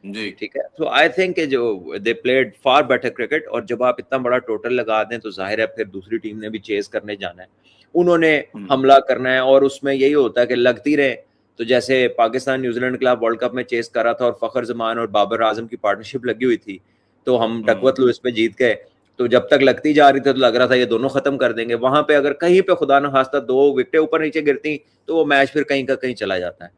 जी ठीक है। तो आई थिंक जो they played far better cricket, और जब आप इतना बड़ा टोटल लगा दें तो जाहिर है फिर दूसरी टीम ने भी चेस करने जाना है, उन्होंने हमला करना है, और उसमें यही होता है कि लगती रहे। तो जैसे पाकिस्तान न्यूजीलैंड के खिलाफ वर्ल्ड कप में चेस कर रहा था और फखर जमान और बाबर आजम की पार्टनरशिप लगी हुई थी, तो हम डकवर्थ लुइस पे जीत गए, तो जब तक लगती जा रही थी तो लग रहा था ये दोनों खत्म कर देंगे। वहां पे अगर कहीं पे खुदा न खास्ता 2 विकेटें ऊपर नीचे गिरती तो वो मैच फिर कहीं का कहीं चला जाता है।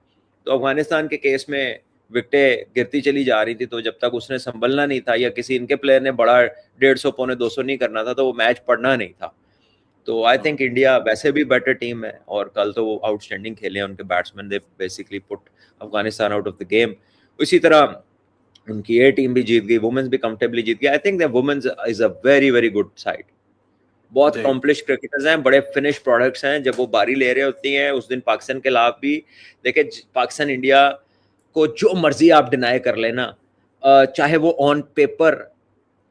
तो अफगानिस्तान के केस में विकेटें गिरती चली जा रही थी, तो जब तक उसने संभलना नहीं था या किसी इनके प्लेयर ने बड़ा 150 पौने 200 नहीं करना था तो वो मैच पढ़ना नहीं था। तो आई थिंक इंडिया वैसे भी बेटर टीम है, और कल तो वो आउटस्टैंडिंग खेले हैं उनके batsman, they basically put Afghanistan out of the game. इसी तरह उनकी ए टीम भी जीत गई, वुमेन्स भी कंफर्टेबली जीत गई। I think the women's is a very very good side, बहुत अकम्पलिश क्रिकेटर्स हैं, बड़े फिनिश प्रोडक्ट्स हैं। जब वो बारी ले रहे होती हैं, उस दिन पाकिस्तान के खिलाफ भी देखे, पाकिस्तान इंडिया को जो मर्जी आप डिनाई कर लेना, चाहे वो ऑन पेपर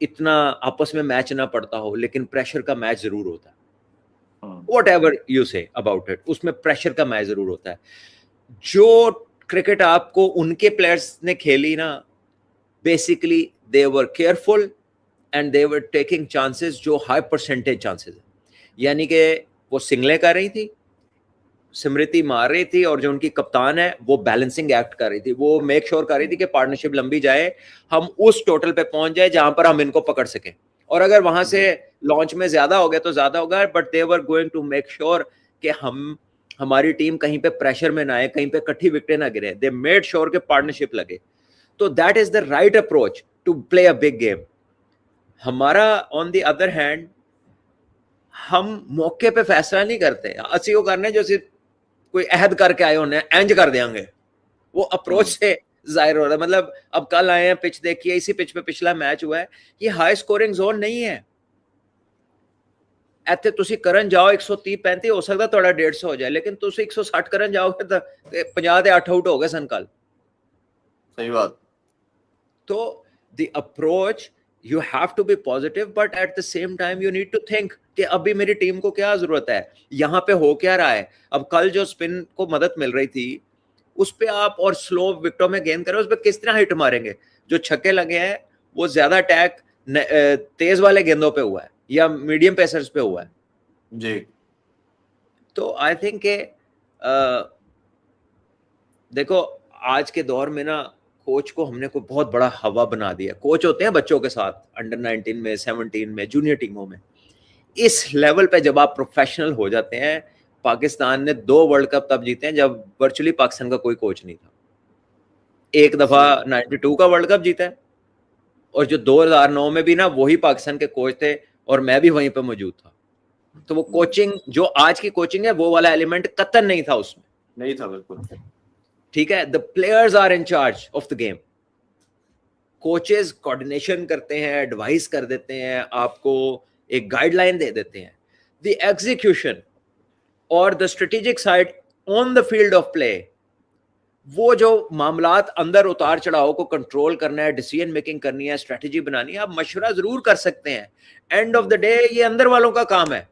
इतना आपस में मैच ना पड़ता हो, लेकिन प्रेशर का मैच जरूर होता है। Whatever you say about it, उसमें प्रेशर का मैच जरूर होता है। जो क्रिकेट आपको उनके प्लेयर्स ने खेली ना, basically they were careful and they were taking chances, जो हाई परसेंटेज चांसेस है। यानी कि वो सिंगलें कर रही थी, स्मृति मार रही थी, और जो उनकी कप्तान है वो बैलेंसिंग एक्ट कर रही थी, वो मेक श्योर कर रही थी कि पार्टनरशिप लंबी जाए, हम उस टोटल पे पहुंच जाए जहां पर हम इनको पकड़ सकें। और अगर वहां से लॉन्च में ज्यादा हो गया तो ज्यादा होगा, but they were going to make sure कि हमारी टीम कहीं पे प्रेशर में ना आए, कहीं पे कट्ठी विकेटें ना गिरे। दे मेड श्योर के पार्टनरशिप लगे। तो that is the right approach to play a big game. हमारा ऑन द अदर हैंड, हम मौके पे फैसला नहीं करते, असि वो करने जो सिर्फ कोई अहद करके आए होने एंज कर देंगे, वो अप्रोच से जाहिर हो रहा है। मतलब अब कल आए हैं, पिच देखिए, इसी पिच पे पिछला मैच हुआ है, ये हाई स्कोरिंग जोन नहीं है। ਇੱਥੇ ਤੁਸੀਂ ਕਰਨ ਜਾਓ 130 35 ਹੋ ਸਕਦਾ ਤੁਹਾਡਾ 150 ਹੋ ਜਾए, लेकिन ਤੁਸੀਂ 160 ਕਰਨ ਜਾਓਗੇ ਤਾਂ 50 ਦੇ 8 आउट हो गए सन कल। सही बात। तो the approach you have to be positive, but at the same time you need to think कि अभी मेरी टीम को क्या जरूरत है, यहाँ पे हो क्या रहा है। अब कल जो स्पिन को मदद मिल रही थी उस पे आप और स्लो विकेटों में गेंद करें, उस पर किस तरह हिट मारेंगे। जो छक्के लगे हैं वो ज्यादा अटैक तेज वाले गेंदों पे हुआ है या मीडियम पेसर्स पे हुआ है जी। तो आई थिंक के देखो आज के दौर में ना कोच को हमने को बहुत बड़ा हवा बना दिया। कोच होते हैं बच्चों के साथ, अंडर 19 में, 17 में, जूनियर टीमों में। इस लेवल पे जब आप प्रोफेशनल हो जाते हैं, पाकिस्तान ने 2 वर्ल्ड कप तब जीते हैं जब वर्चुअली पाकिस्तान का कोई कोच नहीं था। एक दफा 92 का वर्ल्ड कप जीता है, और जो 2009 में भी ना वही पाकिस्तान के कोच थे और मैं भी वहीं पे मौजूद था। तो वो कोचिंग, जो आज की कोचिंग है, वो वाला एलिमेंट कतई नहीं था उसमें, नहीं था बिल्कुल। ठीक है। The players are in charge of the game. Coaches coordination करते हैं, एडवाइस कर देते हैं, आपको एक गाइडलाइन दे देते हैं। द एग्जीक्यूशन और the strategic side on the field of play, वो जो मामलात अंदर उतार चढ़ाव को कंट्रोल करना है, डिसीजन मेकिंग करनी है, स्ट्रेटेजी बनानी है, आप मशवरा जरूर कर सकते हैं। एंड ऑफ द डे ये अंदर वालों का काम है।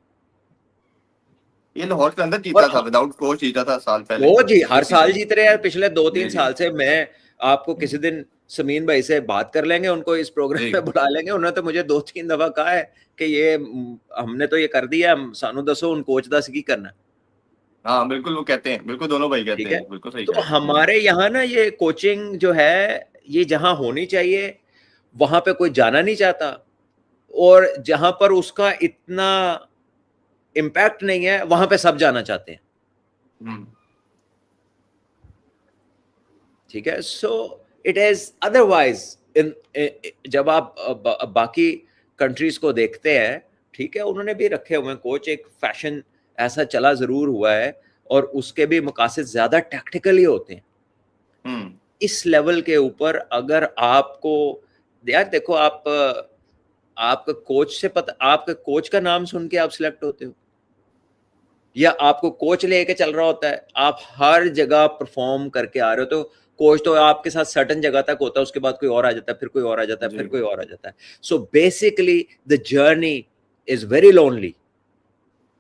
ये लाहौर के अंदर जीता था, विदाउट कोच जीता था साल पहले। वो जी हर साल जीत रहे हैं पिछले 2-3 साल से। मैं आपको किसी दिन समीन भाई से बात कर लेंगे, उनको इस प्रोग्राम में बुला लेंगे। उन्होंने तो मुझे 2-3 दफा कहा है कि ये हमने तो ये कर दिया, सानू दसो उन कोच दस की करना। हाँ बिल्कुल, वो कहते हैं, बिल्कुल दोनों भाई कहते हैं, बिल्कुल सही। तो हमारे यहाँ ना ये कोचिंग जो है, ये जहां होनी चाहिए वहां पे कोई जाना नहीं चाहता, और जहां पर उसका इतना इम्पैक्ट नहीं है वहां पे सब जाना चाहते हैं, ठीक है। So it is otherwise in जब आप बाकी कंट्रीज को देखते हैं, ठीक है, उन्होंने भी रखे हुए हैं कोच, एक फैशन ऐसा चला जरूर हुआ है, और उसके भी मकासद ज्यादा टैक्टिकली होते हैं। इस लेवल के ऊपर अगर आपको यार देखो, आप आपका कोच से पता, आपका कोच का नाम सुन के आप सिलेक्ट होते हो, या आपको कोच लेके चल रहा होता है? आप हर जगह परफॉर्म करके आ रहे हो, तो कोच तो आपके साथ सर्टेन जगह तक होता है, उसके बाद कोई और आ जाता है, फिर कोई और आ जाता है, जी। फिर कोई और आ जाता है. So basically the journey is very lonely.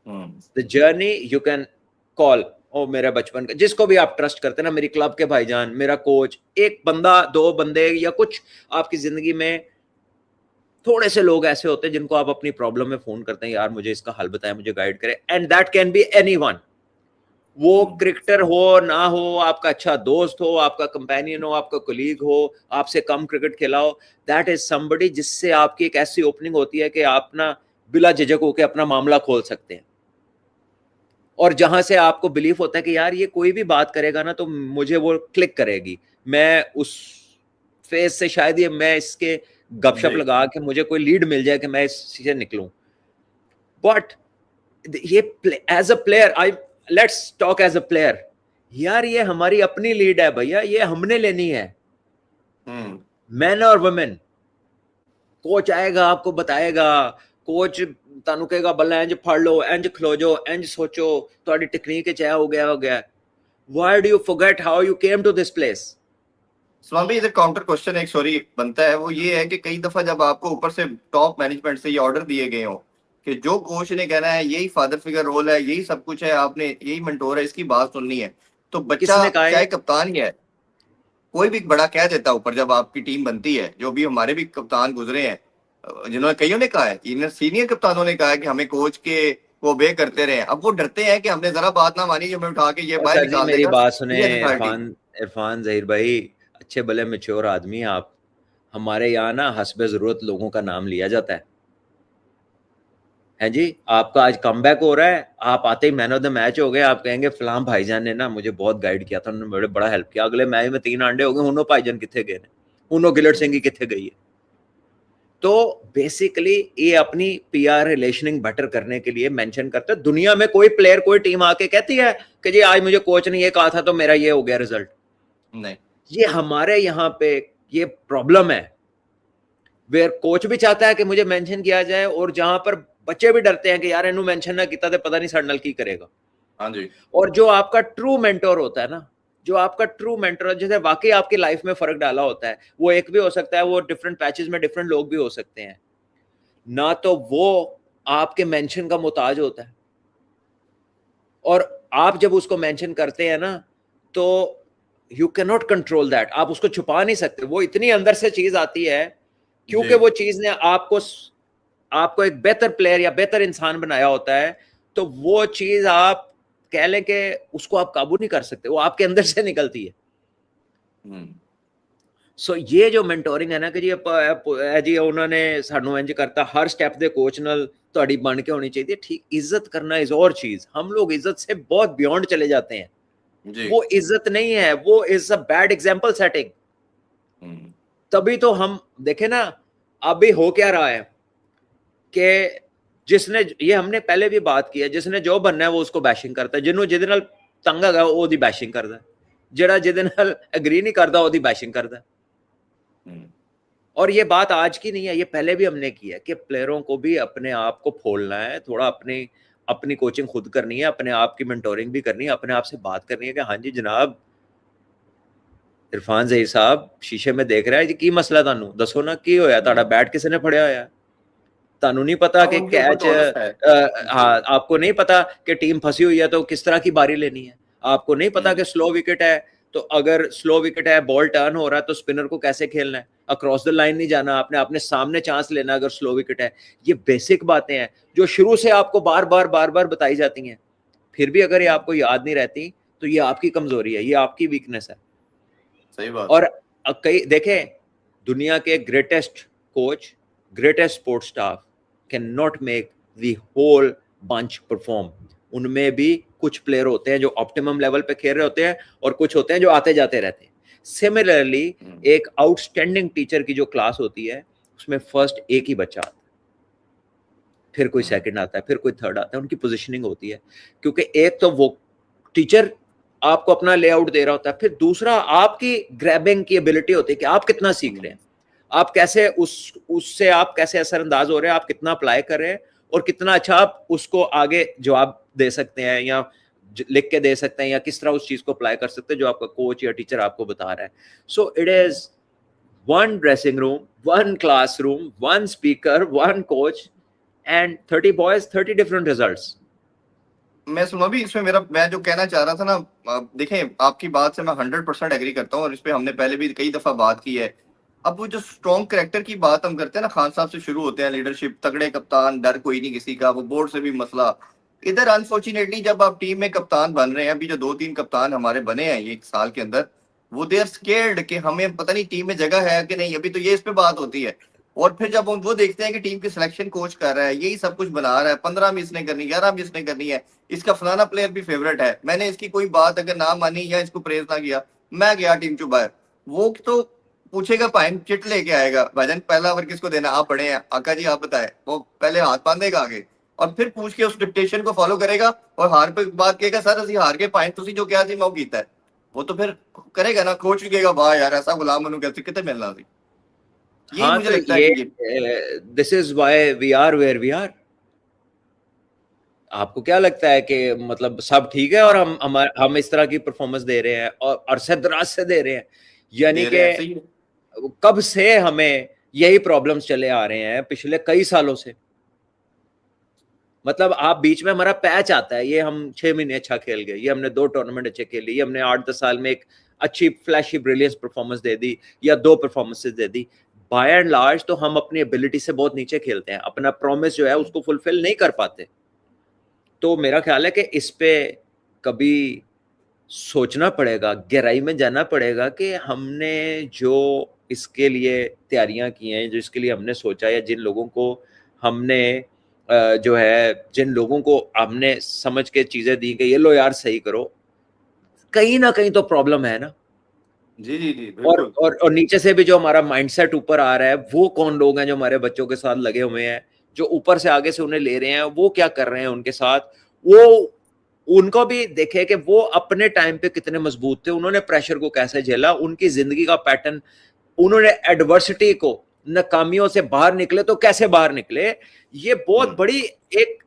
The journey you can call, ओ मेरा बचपन का, जिसको भी आप ट्रस्ट करते हैं ना, मेरी क्लब के भाईजान, मेरा कोच, एक बंदा, दो बंदे, या कुछ आपकी जिंदगी में थोड़े से लोग ऐसे होते हैं जिनको आप अपनी प्रॉब्लम में फोन करते हैं, यार मुझे इसका हल बताएं, मुझे गाइड करें. And that can be anyone. वो क्रिकेटर हो ना हो, आपका अच्छा दोस्त हो, आपका कंपेनियन हो, आपका कोलीग हो, आपसे कम क्रिकेट खेला हो, दैट इज समबडी जिससे आपकी एक ऐसी ओपनिंग होती है कि आप ना बिला झिझक होकर अपना मामला खोल सकते हैं. और जहां से आपको बिलीफ होता है कि यार ये कोई भी बात करेगा ना तो मुझे वो क्लिक करेगी, मैं उस फेज से शायद ये मैं इसके गपशप जी। लगा के मुझे कोई लीड मिल जाए कि मैं इससे निकलूं. बट ये as a player, I let's talk as a player, यार ये हमारी अपनी लीड है भैया, ये हमने लेनी है. मैन और वुमेन, कोच आएगा आपको बताएगा, कोच ਤੁਹਾਨੂੰ ਕਹੇਗਾ ਬੱਲਾ ਇੰਜ ਫੜ ਲਓ, ਇੰਜ ਖਲੋ ਜਾਓ, ਇੰਜ ਸੋਚੋ, ਤੁਹਾਡੀ ਟੈਕਨੀਕ ਚ ਹੋ ਗਿਆ. why do you forget how you came to this place? स्वामी इधर काउंटर क्वेश्चन एक सॉरी बनता है, वो ये है कि कई दफा जब आपको ऊपर से टॉप मैनेजमेंट से ये ऑर्डर दिए गए हो कि जो कोच ने कहना है यही फादर फिगर रोल है, यही सब कुछ है, आपने यही मेंटोर है, इसकी बात सुननी है, तो बच्चा किसने कहा चाहे कप्तान ही है, कोई भी बड़ा कह देता है ऊपर जब आपकी टीम बनती है. जो भी हमारे भी कप्तान गुजरे हैं, जिन्होंने कईयों ने कहा है, सीनियर कप्तानों ने कहा है कि हमें कोच के वो बे करते रहे. अब वो डरते हैं कि हमने जरा बात ना मानी, हमें उठा के ये बाहर सर जी निकाल मेरी देगा बात सुने, सीनियर अथॉरिटी. इरफान इरफान जहीर भाई, अच्छे भले मैच्योर आदमी हैं आप. हमारे यहाँ ना हस्बे जरूरत लोगों का नाम लिया जाता है जी. आपका आज कमबैक हो रहा है, आप आते ही मैन ऑफ द मैच हो गए, आप कहेंगे फलाम भाईजान ने ना मुझे बहुत गाइड किया था, उन्होंने बड़ा हेल्प किया, अगले मैच में 3 अंडे हो गए, उन्होंने भाईजान कितने गए, उन्होंने गिलट सिंह कितने गई है. तो बेसिकली ये अपनी पीआर रिलेशनिंग बेटर करने के लिए मेंशन करते हैं. दुनिया में कोई प्लेयर, कोई टीम आके कहती है कि जी आज मुझे कोच ने ये कहा था तो मेरा ये हो गया रिजल्ट? नहीं. ये हमारे यहाँ पे ये प्रॉब्लम है, वेयर कोच भी चाहता है कि मुझे मेंशन किया जाए, और जहां पर बच्चे भी डरते हैं कि यार इन्हों मेंशन ना किया तो पता नहीं साढ़े नाल की करेगा. हाँ जी. और जो आपका ट्रू मेंटोर होता है ना, जो आपका ट्रू मेंटर जिसे वाकई आपकी लाइफ में फर्क डाला होता है, वो एक भी हो सकता है, वो डिफरेंट पैचेस में डिफरेंट लोग भी हो सकते हैं ना, तो वो आपके मेंशन का मुताज होता है. और आप जब उसको मेंशन करते हैं ना, तो you can not control that, आप उसको छुपा नहीं सकते, वो इतनी अंदर से चीज आती है, क्योंकि वो चीज ने आपको एक बेहतर प्लेयर या बेहतर इंसान बनाया होता है. तो वो चीज आप कह लें कि उसको आप काबू नहीं कर सकते, वो आपके अंदर से निकलती है. सो ये जो मेंटोरिंग है ना कि जी उन्होंने सानू इंज करता, हर स्टेप दे कोच नाल ਤੁਹਾਡੀ बन के होनी चाहिए. ठीक, इज्जत करना इज और चीज, हम लोग इज्जत से बहुत बियॉन्ड चले जाते हैं. वो इज्जत नहीं है, वो is a bad example setting. तभी तो हम देखे ना अभी हो क्या रहा है कि जिसने, ये हमने पहले भी बात की है, जिसने जो बनना है वो उसको बैशिंग करता है, जिन्होंने जिदे नाल तंग है वो दी बैशिंग करता है, जेड़ा जिदे नाल एग्री नहीं करता वो दी बैशिंग करता है. और ये बात आज की नहीं है, ये पहले भी हमने की है कि प्लेयरों को भी अपने आप को फोड़ना है थोड़ा, अपनी कोचिंग खुद करनी है, अपने आप की मेंटोरिंग भी करनी है, अपने आप से बात करनी है कि हाँ जी जनाब इरफान जहीर साहब शीशे में देख रहा है जी, की मसला तानू दसो ना, की होया, ताड़ा बैट किसी ने फड़िया होया, तानू नहीं पता कि कैच, हाँ आपको नहीं पता कि टीम फंसी हुई है तो किस तरह की बारी लेनी है, आपको नहीं पता कि स्लो विकेट है तो अगर स्लो विकेट है, बॉल टर्न हो रहा है तो स्पिनर को कैसे खेलना है, अक्रॉस द लाइन नहीं जाना, आपने अपने सामने चांस लेना अगर स्लो विकेट है. ये बेसिक बातें हैं जो शुरू से आपको बार बार बताई जाती हैं, फिर भी अगर ये आपको याद नहीं रहती तो ये आपकी कमजोरी है, ये आपकी वीकनेस है. सही बात. और कई देखें, दुनिया के greatest coach, greatest sport staff can not make the whole bunch perform. उनमें भी कुछ प्लेयर होते हैं जो ऑप्टिमम लेवल पे खेल रहे होते हैं और कुछ होते हैं जो आते जाते रहते हैं. सिमिलरली एक आउटस्टैंडिंग टीचर की जो क्लास होती है उसमें फर्स्ट एक ही बच्चा आता है, फिर कोई सेकंड आता है, फिर कोई थर्ड आता है, उनकी पोजीशनिंग होती है. क्योंकि एक तो वो टीचर आपको अपना लेआउट दे रहा होता है, फिर दूसरा आपकी ग्रैबिंग की एबिलिटी होती है कि आप कितना सीख रहे हैं, आप कैसे उससे आप कैसे असरअंदाज हो रहे हैं, आप कितना अप्लाई कर रहे हैं और कितना अच्छा आप उसको आगे जवाब दे सकते हैं या लिख के दे सकते हैं, या किस तरह उस चीज को अप्लाई कर सकते हैं जो आपका कोच या टीचर आपको बता रहा है. So it is one dressing room, one classroom, one speaker, one coach, and 30 boys, 30 different results. मैं सुना भी इसमें मेरा, मैं जो कहना चाह रहा था ना, देखें आपकी बात से मैं 100% एग्री करता हूँ और इस पे हमने पहले भी कई दफा बात की है. अब वो जो स्ट्रॉन्ग कैरेक्टर की बात हम करते हैं ना, खान साहब से शुरू होते हैं, लीडरशिप, तगड़े कप्तान, डर कोई नहीं किसी का, वो बोर्ड से भी मसला. इधर अनफॉर्चुनेटली जब आप टीम में कप्तान बन रहे हैं, अभी जो 2-3 कप्तान हमारे बने हैं ये 1 साल के अंदर, वो दे आर स्केर्ड कि हमें पता नहीं टीम में जगह है कि नहीं. अभी तो ये इस पे बात होती है. और फिर जब वो देखते हैं कि टीम की सिलेक्शन कोच कर रहा है, यही सब कुछ बना रहा है, 15 मिस नहीं करनी, 11 मिस नहीं करनी है, इसका फलाना प्लेयर भी फेवरेट है, मैंने इसकी कोई बात अगर ना मानी या इसको प्रेज ना किया, मैं गया टीम चु बाहर, वो तो पूछेगा, पाइन चिट लेके आएगा, भाईजान पहला ओवर किसको देना, आप बड़े हैं आका जी आप बताए, वो पहले हाथ बांधेगा आगे और फिर पूछ के उस डिक्टेशन को फॉलो करेगा और हार पे बात कहेगा, सर असि हार के पाइन तुसी जो क्या थी मैं वो कीता है. वो तो फिर करेगा ना, कोच भी कहेगा वाह यार ऐसा गुलाम मनु कैसे कितने मिलना थी. यही हाँ, मुझे तो लगता है कि ये this is why we are where we are. आपको क्या लगता है कि मतलब सब ठीक है और हम इस तरह की परफॉर्मेंस दे रहे हैं और अरसे दराज से दे रहे हैं, यानी दे रहे हैं, कि सही है. कब से हमें यही प्रॉब्लम्स चले आ रहे हैं पिछले कई सालों से. मतलब आप बीच में हमारा पैच आता है, ये हम 6 महीने अच्छा खेल गए, ये हमने 2 टूर्नामेंट अच्छे खेल लिए, ये हमने 8-10 साल में एक अच्छी फ्लैशी ब्रिलियंस परफॉर्मेंस दे दी या 2 परफॉर्मेंसेस दे दी. बाय एंड लार्ज तो हम अपनी एबिलिटी से बहुत नीचे खेलते हैं, अपना प्रॉमिस जो है उसको फुलफिल नहीं कर पाते. तो मेरा ख्याल है कि इस पे कभी सोचना पड़ेगा, गहराई में जाना पड़ेगा कि हमने जो इसके लिए तैयारियां की हैं, जो इसके लिए हमने सोचा, या जिन लोगों को हमने जो है जिन लोगों को हमने समझ के चीजें दी कि ये लो यार सही करो, कहीं ना कहीं तो प्रॉब्लम है ना. जी जी जी और बिल्कुल. और नीचे से भी जो हमारा माइंडसेट ऊपर आ रहा है, वो कौन लोग हैं जो हमारे बच्चों के साथ लगे हुए हैं, जो ऊपर से आगे से उन्हें ले रहे हैं, वो क्या कर रहे हैं उनके साथ. वो उनको भी देखे कि वो अपने टाइम पे कितने मजबूत थे, उन्होंने प्रेशर को कैसे झेला, उनकी जिंदगी का पैटर्न, उन्होंने एडवर्सिटी को, नाकामियों से बाहर निकले तो कैसे बाहर निकले. ये बहुत बड़ी एक,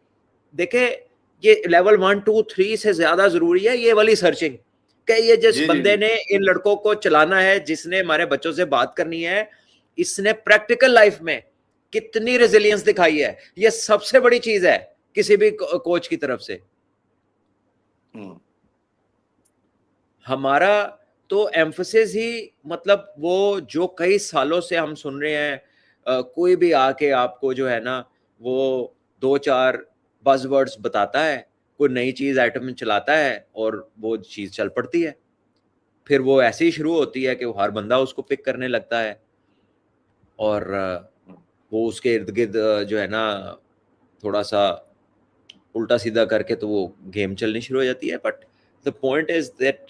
देखे, ये लेवल 1, 2, 3 से ज्यादा जरूरी है ये वाली सर्चिंग, कि ये जिस जी जी बंदे जी ने इन लड़कों को चलाना है, जिसने हमारे बच्चों से बात करनी है, इसने प्रैक्टिकल लाइफ में कितनी रेजिलियंस दिखाई है. ये सबसे बड़ी चीज है किसी भी कोच की तरफ से. हमारा तो एम्फसिस ही, मतलब वो जो कई सालों से हम सुन रहे हैं, कोई भी आके आपको जो है ना वो 2-4 बज़वर्ड्स बताता है, कोई नई चीज आइटम में चलाता है और वो चीज चल पड़ती है. फिर वो ऐसे ही शुरू होती है कि वो हर बंदा उसको पिक करने लगता है और वो उसके इर्द गिर्द जो है ना थोड़ा सा उल्टा सीधा करके तो वो गेम चलनी शुरू हो जाती है. But the point is that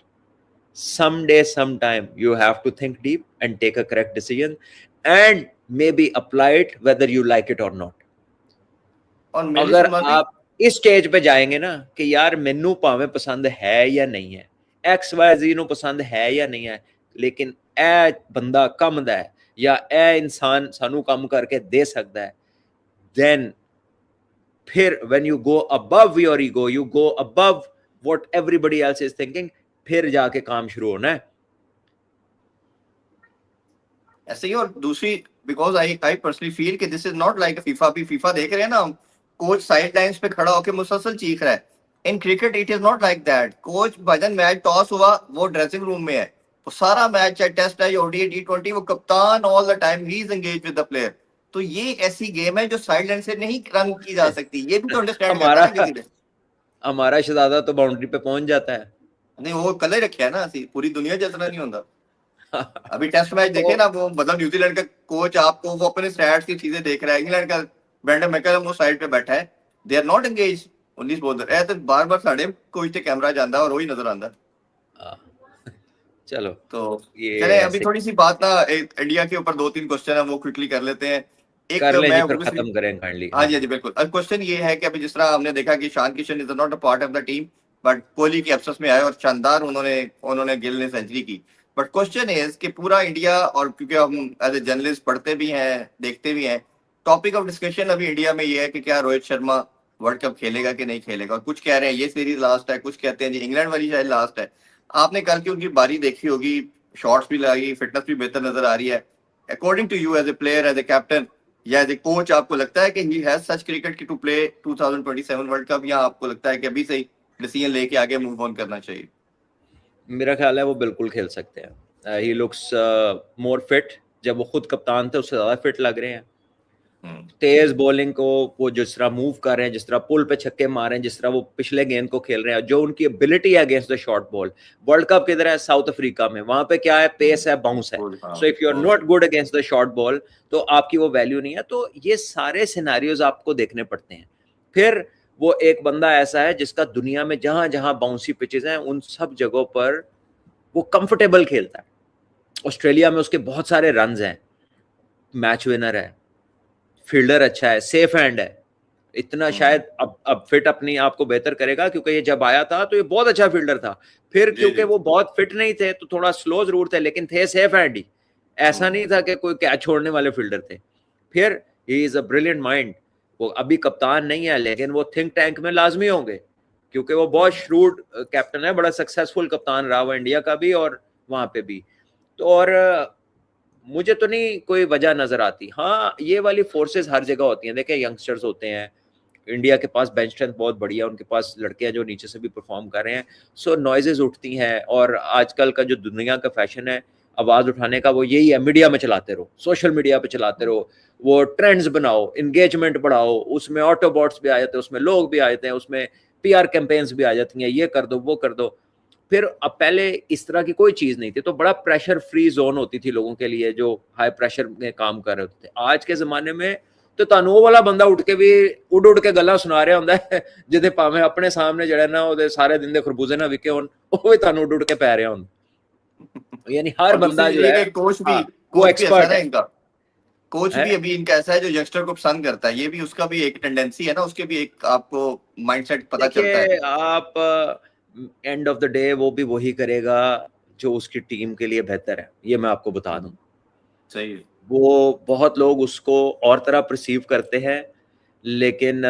someday, sometime, you have to think deep and take a correct decision and maybe apply it whether you like it or not. और मेरी अगर सुनवा भी. आप इस स्टेज पे जाएंगे ना कि यार मैनू भावें पसंद है या नहीं है, XYZ नु पसंद है या नहीं है, लेकिन ए बंदा कम दा है या ए इंसान सानू कम करके दे सकता है, then फिर when you go above your ego, you go above what everybody else is thinking, फिर जाके काम शुरू होना है. ऐसे ही. और दूसरी, बिकॉज आई पर्सनली फील कि this is not like FIFA. भी फीफा देख रहे हैं ना हम, कोच साइड लाइंस पे खड़ा होकर मुसलसल चीख रहा है. In cricket it is not like that. Coach भाईजान मैच टॉस हुआ, वो ड्रेसिंग रूम में है, तो सारा मैच चाहे टेस्ट है, ओडीआई, T20, वो कप्तान all the time, he is engage with the player. तो ये ऐसी गेम है जो साइड लाइन से नहीं रन की जा सकती. ये भी तो अंडरस्टैंड करना है किसी ने. हमारा शहजादा तो बाउंड्री पे पहुंच जाता है. नहीं वो कल ही रखे है ना, पूरी दुनिया जितना नहीं होता. अभी टेस्ट मैच देखे ना, वो मतलब न्यूजीलैंड का कोच आपको वो अपने स्टैट्स की चीजें देख रहा है, इंग्लैंड का ब्रेंडन मैकलम वो साइड पे बैठा है, they are not engage. 19 bowler है तो बार-बार साढ़े कोई ते कैमरा जांदा और वही नजर आंदा. चलो तो ये चले अभी थोड़ी सी बात ना इंडिया के ऊपर 2-3 क्वेश्चन है वो क्विकली कर लेते हैं. एक कर ले मैं जी, फिर खत्म करें काइंडली. हाँ जी बिल्कुल. अब क्वेश्चन ये है कि अभी जिस तरह हमने देखा कि Ishan Kishan is not a part of the team, but Kohli की एब्सेंस में आए और शानदार उन्होंने गिल ने सेंचुरी की. बट क्वेश्चन इज कि पूरा इंडिया, और क्योंकि हम एज ए जर्नलिस्ट पढ़ते भी हैं देखते भी हैं, टॉपिक ऑफ डिस्कशन अभी इंडिया में ये है कि क्या रोहित शर्मा वर्ल्ड कप खेलेगा कि नहीं खेलेगा। और कुछ कह रहे हैं ये सीरीज लास्ट है, कुछ कहते हैं जी इंग्लैंड वाली शायद लास्ट है। आपने कल की उनकी बारी देखी होगी, शॉट्स भी लगी, फिटनेस भी बेहतर नजर आ रही है। According to you as a player, as a captain या एज ए कोच, आपको लगता है कि ही हैज सच क्रिकेट की टू प्ले 2027 वर्ल्ड कप, या आपको लगता है कि अभी से ही डिसीजन लेके आगे मूव ऑन करना चाहिए? मेरा ख्याल है वो बिल्कुल खेल सकते हैं। ही लुक्स मोर फिट, जब वो खुद कप्तान थे उससे ज्यादा फिट लग रहे हैं। तेज बॉलिंग को वो जिस तरह मूव कर रहे हैं, जिस तरह पुल पे छक्के मार रहे हैं, जिस तरह वो पिछले गेंद को खेल रहे हैं, जो उनकी एबिलिटी है against the short ball. World cup किधर है? साउथ अफ्रीका में। वहां पे क्या है? पेस है, बाउंस है। So if you are not good against the short ball तो आपकी वो वैल्यू नहीं है। तो ये सारे सिनेरियोज आपको देखने पड़ते हैं। फिर वो एक बंदा ऐसा है जिसका दुनिया में जहां जहां बाउंसी पिचेस हैं उन सब जगहों पर वो कंफर्टेबल खेलता है। ऑस्ट्रेलिया में उसके बहुत सारे रन्स हैं, मैच विनर है, फील्डर अच्छा है, सेफ हैंड है। इतना शायद अब फिट अपनी आप को बेहतर करेगा, क्योंकि ये जब आया था तो ये बहुत अच्छा फील्डर था। फिर क्योंकि वो बहुत फिट नहीं थे तो थोड़ा स्लो जरूर थे, लेकिन थे सेफ हैंड ही। ऐसा नहीं था कि कोई कैच छोड़ने वाले फील्डर थे। फिर he is a brilliant mind. वो अभी कप्तान नहीं है, लेकिन वो थिंक टैंक में लाजमी होंगे, क्योंकि वो बहुत श्रूड कैप्टन है, बड़ा सक्सेसफुल कप्तान रहा वो इंडिया का भी और वहां पे भी। तो और मुझे तो नहीं कोई वजह नजर आती। हाँ, ये वाली फोर्सेस हर जगह होती हैं। देखें, यंगस्टर्स होते हैं, इंडिया के पास बेंच स्ट्रेंथ बहुत बढ़िया, उनके पास लड़के हैं जो नीचे से भी परफॉर्म कर रहे हैं। सो नॉइजेस उठती हैं, और आजकल का जो दुनिया का फैशन है आवाज उठाने का, वो यही है, मीडिया में चलाते रहो, सोशल मीडिया पे चलाते रहो, वो ट्रेंड्स बनाओ, इंगेजमेंट बढ़ाओ, उसमें ऑटोबॉट्स भी आ जाते हैं, उसमें लोग भी आ जाते हैं, उसमें पीआर कैंपेन्स भी आ जाती हैं, ये कर दो वो कर दो। फिर अब पहले इस तरह की कोई चीज नहीं थी, तो बड़ा प्रेशर फ्री जोन होती थी लोगों के लिए जो हाई प्रेशर में काम कर रहे होते थे। आज के जमाने में तो ਤੁਹਾਨੂੰ ਉਹ ਵਾਲਾ ਬੰਦਾ ਉੱਠ ਕੇ ਵੀ ਉੱਡ ਕੇ ਗੱਲਾਂ ਸੁਣਾ ਰਿਹਾ ਹੁੰਦਾ ਹੈ, ਜਿਹਦੇ ਭਾਵੇਂ ਆਪਣੇ ਸਾਹਮਣੇ ਜਿਹੜਾ ਨਾ ਉਹਦੇ ਸਾਰੇ ਦਿਨ ਦੇ ਖਰਬੂਜ਼ੇ ਨਾ ਵਿਕੇ ਹੋਣ, ਉਹ ਵੀ ਤੁਹਾਨੂੰ ਉੱਡ ਕੇ ਪੈ ਰਿਹਾ ਹੁੰਦਾ। यानी हर बंदा जो है, कोच भी वो एक्सपर्ट है इनका। कोच भी अभी इनका ऐसा है जो यंगस्टर को पसंद करता है। ये भी उसका भी एक टेंडेंसी है ना, उसके भी एक आपको माइंडसेट पता चलता है। आप एंड ऑफ द डे वो भी वही करेगा जो उसकी टीम के लिए बेहतर है, ये मैं आपको बता दूं। सही है। वो बहुत लोग उसको और तरह परसीव करते हैं, लेकिन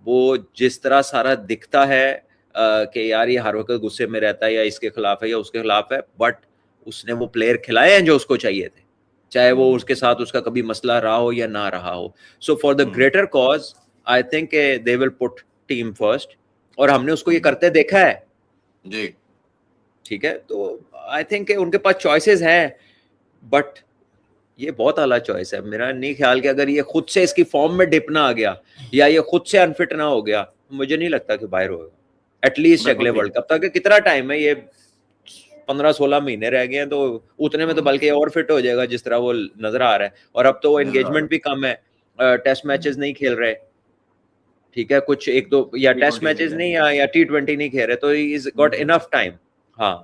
वो जिस तरह सारा दिखता है कि यार ये हर वक्त गुस्से में रहता है या इसके खिलाफ है या उसके खिलाफ है, बट उसने वो प्लेयर खिलाए हैं जो उसको चाहिए थे, चाहे वो उसके साथ उसका कभी मसला रहा हो या ना रहा हो। So for the greater cause I think they will put team first, और हमने उसको ये करते देखा है जी। ठीक है, तो आई थिंक उनके पास चॉइसेस हैं, बट ये बहुत आला चॉइस है। मेरा नहीं ख्याल कि अगर ये खुद से इसकी फॉर्म में डिप ना आ गया या ये खुद से अनफिट ना हो गया, मुझे नहीं लगता कि बाहर होगा एटलीस्ट अगले वर्ल्ड कप तक। कितना टाइम है? ये 15-16 महीने रह गए हैं, तो उतने में तो बल्कि और फिट हो जाएगा जिस तरह वो नजर आ रहा है। और अब तो वो एंगेजमेंट भी कम है, टेस्ट मैचेस नहीं खेल रहे, ठीक है, कुछ एक दो या टेस्ट मैचेस नहीं या T20 नहीं खेल रहे, तो इज गॉट इनफ टाइम। हाँ।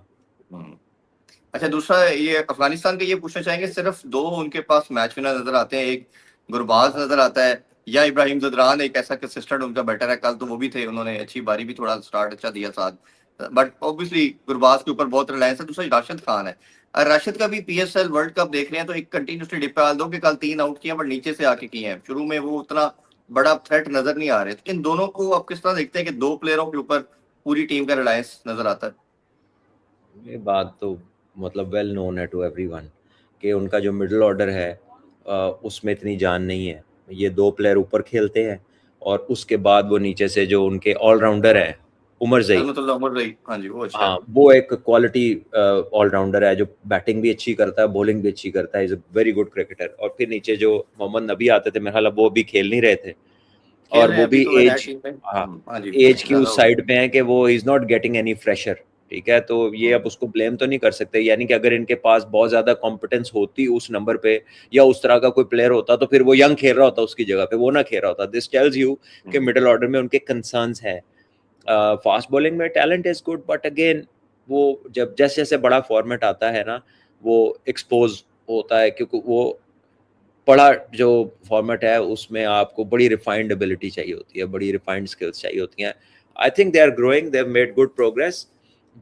अच्छा, दूसरा ये अफगानिस्तान के ये पूछना चाहेंगे, सिर्फ दो उनके पास मैच विनर नजर आते हैं, एक गुरबाज नजर आता है या इब्राहिम जदरान, एक ऐसा कंसिस्टेंट उनका बैटर है। कल तो वो भी थे, उन्होंने अच्छी बारी भी, थोड़ा स्टार्ट अच्छा दिया साथ, बट ऑब्वियसली गुरबाज के ऊपर बहुत रिलायंस है। दूसरा राशिद खान है। राशिद का भी PSL वर्ल्ड कप देख रहे हैं तो एक कंटिन्यूसली डिप डाल दो कि कल 3 आउट किए, बट नीचे से आके किए हैं। शुरू में वो उतना बड़ा थ्रेट नजर नहीं आ रहे। तो इन दोनों को आप किस तरह देखते हैं कि दो प्लेयरों के ऊपर पूरी टीम का रिलायंस नजर आता है? ये बात तो मतलब वेल नोन है टू एवरीवन कि उनका जो मिडिल ऑर्डर है उसमें इतनी जान नहीं है। ये दो प्लेयर ऊपर खेलते हैं और उसके बाद वो नीचे से जो उनके ऑलराउंडर है उमर ज़ई, हाँ जी, वो अच्छा हाँ, वो एक क्वालिटी ऑलराउंडर है जो बैटिंग भी अच्छी करता है, बॉलिंग भी अच्छी करता है, is a very good cricketer. और फिर नीचे जो मोहम्मद नबी आते थे, मेरे ख्याल वो भी खेल नहीं रहे थे, और वो भी एज की उस साइड पे है कि वो is not getting any fresher, ठीक है। तो ये अब उसको ब्लेम तो नहीं कर सकते, यानी कि अगर इनके पास बहुत ज्यादा कॉम्पिटेंस होती उस नंबर पे या उस तरह का कोई प्लेयर होता तो फिर वो यंग खेल रहा होता उसकी जगह पे, वो ना खेल रहा होता। दिस टेल्स यू कि मिडिल ऑर्डर में उनके कंसर्न्स है। फास्ट बॉलिंग में talent is good, but again वो जब जैसे जैसे बड़ा फॉर्मेट आता है ना वो एक्सपोज होता है, क्योंकि वो बड़ा जो फॉर्मेट है उसमें आपको बड़ी रिफाइंड एबिलिटी चाहिए होती है, बड़ी रिफाइंड स्किल्स चाहिए होती हैं। I think they are growing, they have made good progress,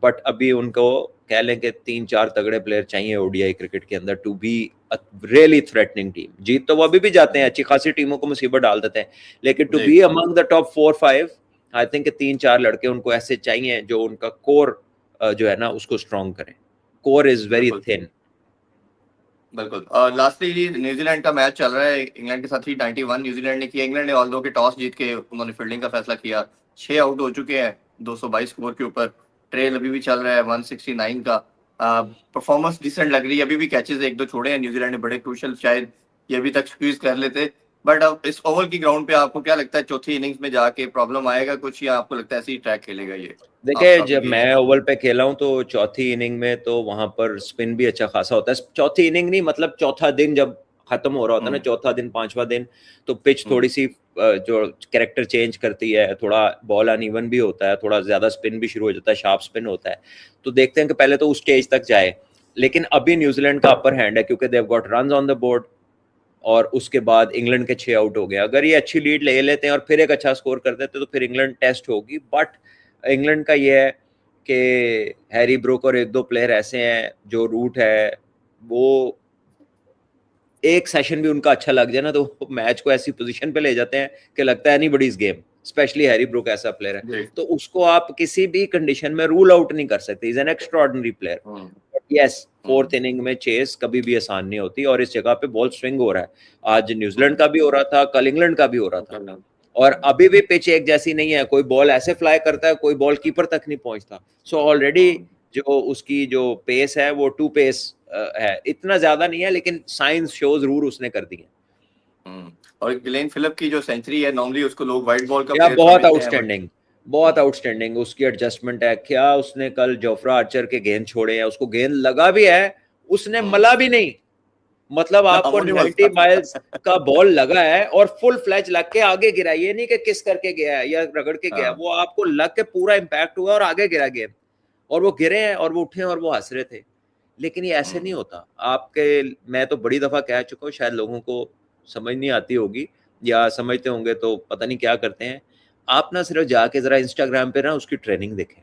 but अभी उनको कह लें कि 3-4 तगड़े प्लेयर चाहिए ओडीआई क्रिकेट के अंदर to be a really threatening team. जीत तो वो अभी भी जाते हैं, अच्छी खासी टीमों को मुसीबत डाल देते हैं, लेकिन to be among the top 4-5 I think 3-4 लड़के उनको ऐसे चाहिए जो उनका कोर जो है ना उसको स्ट्रॉन्ग करें। Core is very thin. बिल्कुल। लास्टली न्यूजीलैंड का मैच चल रहा है इंग्लैंड के साथ ही, 91 न्यूजीलैंड ने किया। इंग्लैंड ने ऑल्दो के टॉस जीत के उन्होंने फील्डिंग का फैसला किया, 6 आउट हो चुके हैं 222 स्कोर के ऊपर। ट्रेल अभी भी चल रहा है 169 का। परफॉर्मेंस डिसेंट लग रही है, अभी भी कैचेस एक दो छोड़े हैं न्यूजीलैंड ने बड़े क्रूशल, शायद ये अभी तक स्क्वीज कर लेते। बट अब इस ओवल की ग्राउंड पे आपको क्या लगता है, चौथी इनिंग्स में जाके प्रॉब्लम आएगा कुछ, या आपको लगता है ऐसे ही ट्रैक खेलेगा ये? देखिए जब मैं ओवल पे खेला हूं तो चौथी इनिंग में तो वहां पर स्पिन भी अच्छा खासा होता है। चौथी इनिंग नहीं, मतलब चौथा दिन जब खत्म हो रहा होता है ना, चौथा दिन 5वां दिन, तो पिच थोड़ी सी जो कैरेक्टर चेंज करती है, थोड़ा बॉल अनइवन भी होता है, थोड़ा ज्यादा स्पिन भी शुरू हो जाता है, शार्प स्पिन होता है। तो देखते हैं कि पहले तो उस स्टेज तक जाए, लेकिन अभी न्यूजीलैंड का अपर हैंड है क्योंकि they have got runs on the board, और उसके बाद इंग्लैंड के 6 आउट हो गए। अगर ये अच्छी लीड ले लेते हैं और फिर एक अच्छा स्कोर कर देते तो फिर इंग्लैंड टेस्ट होगी। बट इंग्लैंड का ये है कि हैरी ब्रूक और एक दो प्लेयर ऐसे हैं जो रूट है, वो एक सेशन भी उनका अच्छा लग जाए ना तो मैच को ऐसी पोजीशन पे ले जाते हैं कि लगता है नहीं बड़ी इस गेम। स्पेशली हैरी ब्रूक ऐसा प्लेयर है, तो उसको आप किसी भी कंडीशन में रूल आउट नहीं कर सकते। Is an extraordinary player. Yes, 4th inning में चेस कभी भी आसान नहीं होती, और इस जगह पे बॉल स्विंग हो रहा है। आज न्यूजीलैंड का भी हो रहा था, कल इंग्लैंड का भी हो रहा था, और अभी भी पिच एक जैसी नहीं है। कोई बॉल ऐसे फ्लाई करता है, कोई बॉल कीपर तक नहीं पहुंचता। सो ऑलरेडी जो उसकी जो पेस है वो 2 पेस है, इतना ज्यादा नहीं है, लेकिन साइंस शोज रूल उसने कर दी है। और ग्लेन फिलिप की जो सेंचुरी है, नॉर्मली उसको लोग व्हाइट बॉल का प्लेयर बहुत आउटस्टैंडिंग, बहुत आउटस्टैंडिंग उसकी एडजस्टमेंट है। क्या उसने कल जोफ्रा आर्चर के गेंद छोड़े हैं, उसको गेंद लगा भी है, उसने मला भी नहीं। मतलब आपको 90 माइल्स का बॉल लगा है और फुल फ्लैच लग के आगे गिरा, ये नहीं कि किस करके गया है या रगड़ के गया, वो आपको लग के पूरा इंपैक्ट हुआ और आगे गिरा गेंद, और वो गिरे हैं और वो उठे और वो हंस रहे थे। लेकिन ये ऐसे नहीं होता आपके, मैं तो बड़ी दफा कह चुका हूँ, शायद लोगों को समझ नहीं आती होगी, या समझते होंगे तो पता नहीं क्या करते हैं। आप ना सिर्फ जाके जरा इंस्टाग्राम पे ना उसकी ट्रेनिंग देखें।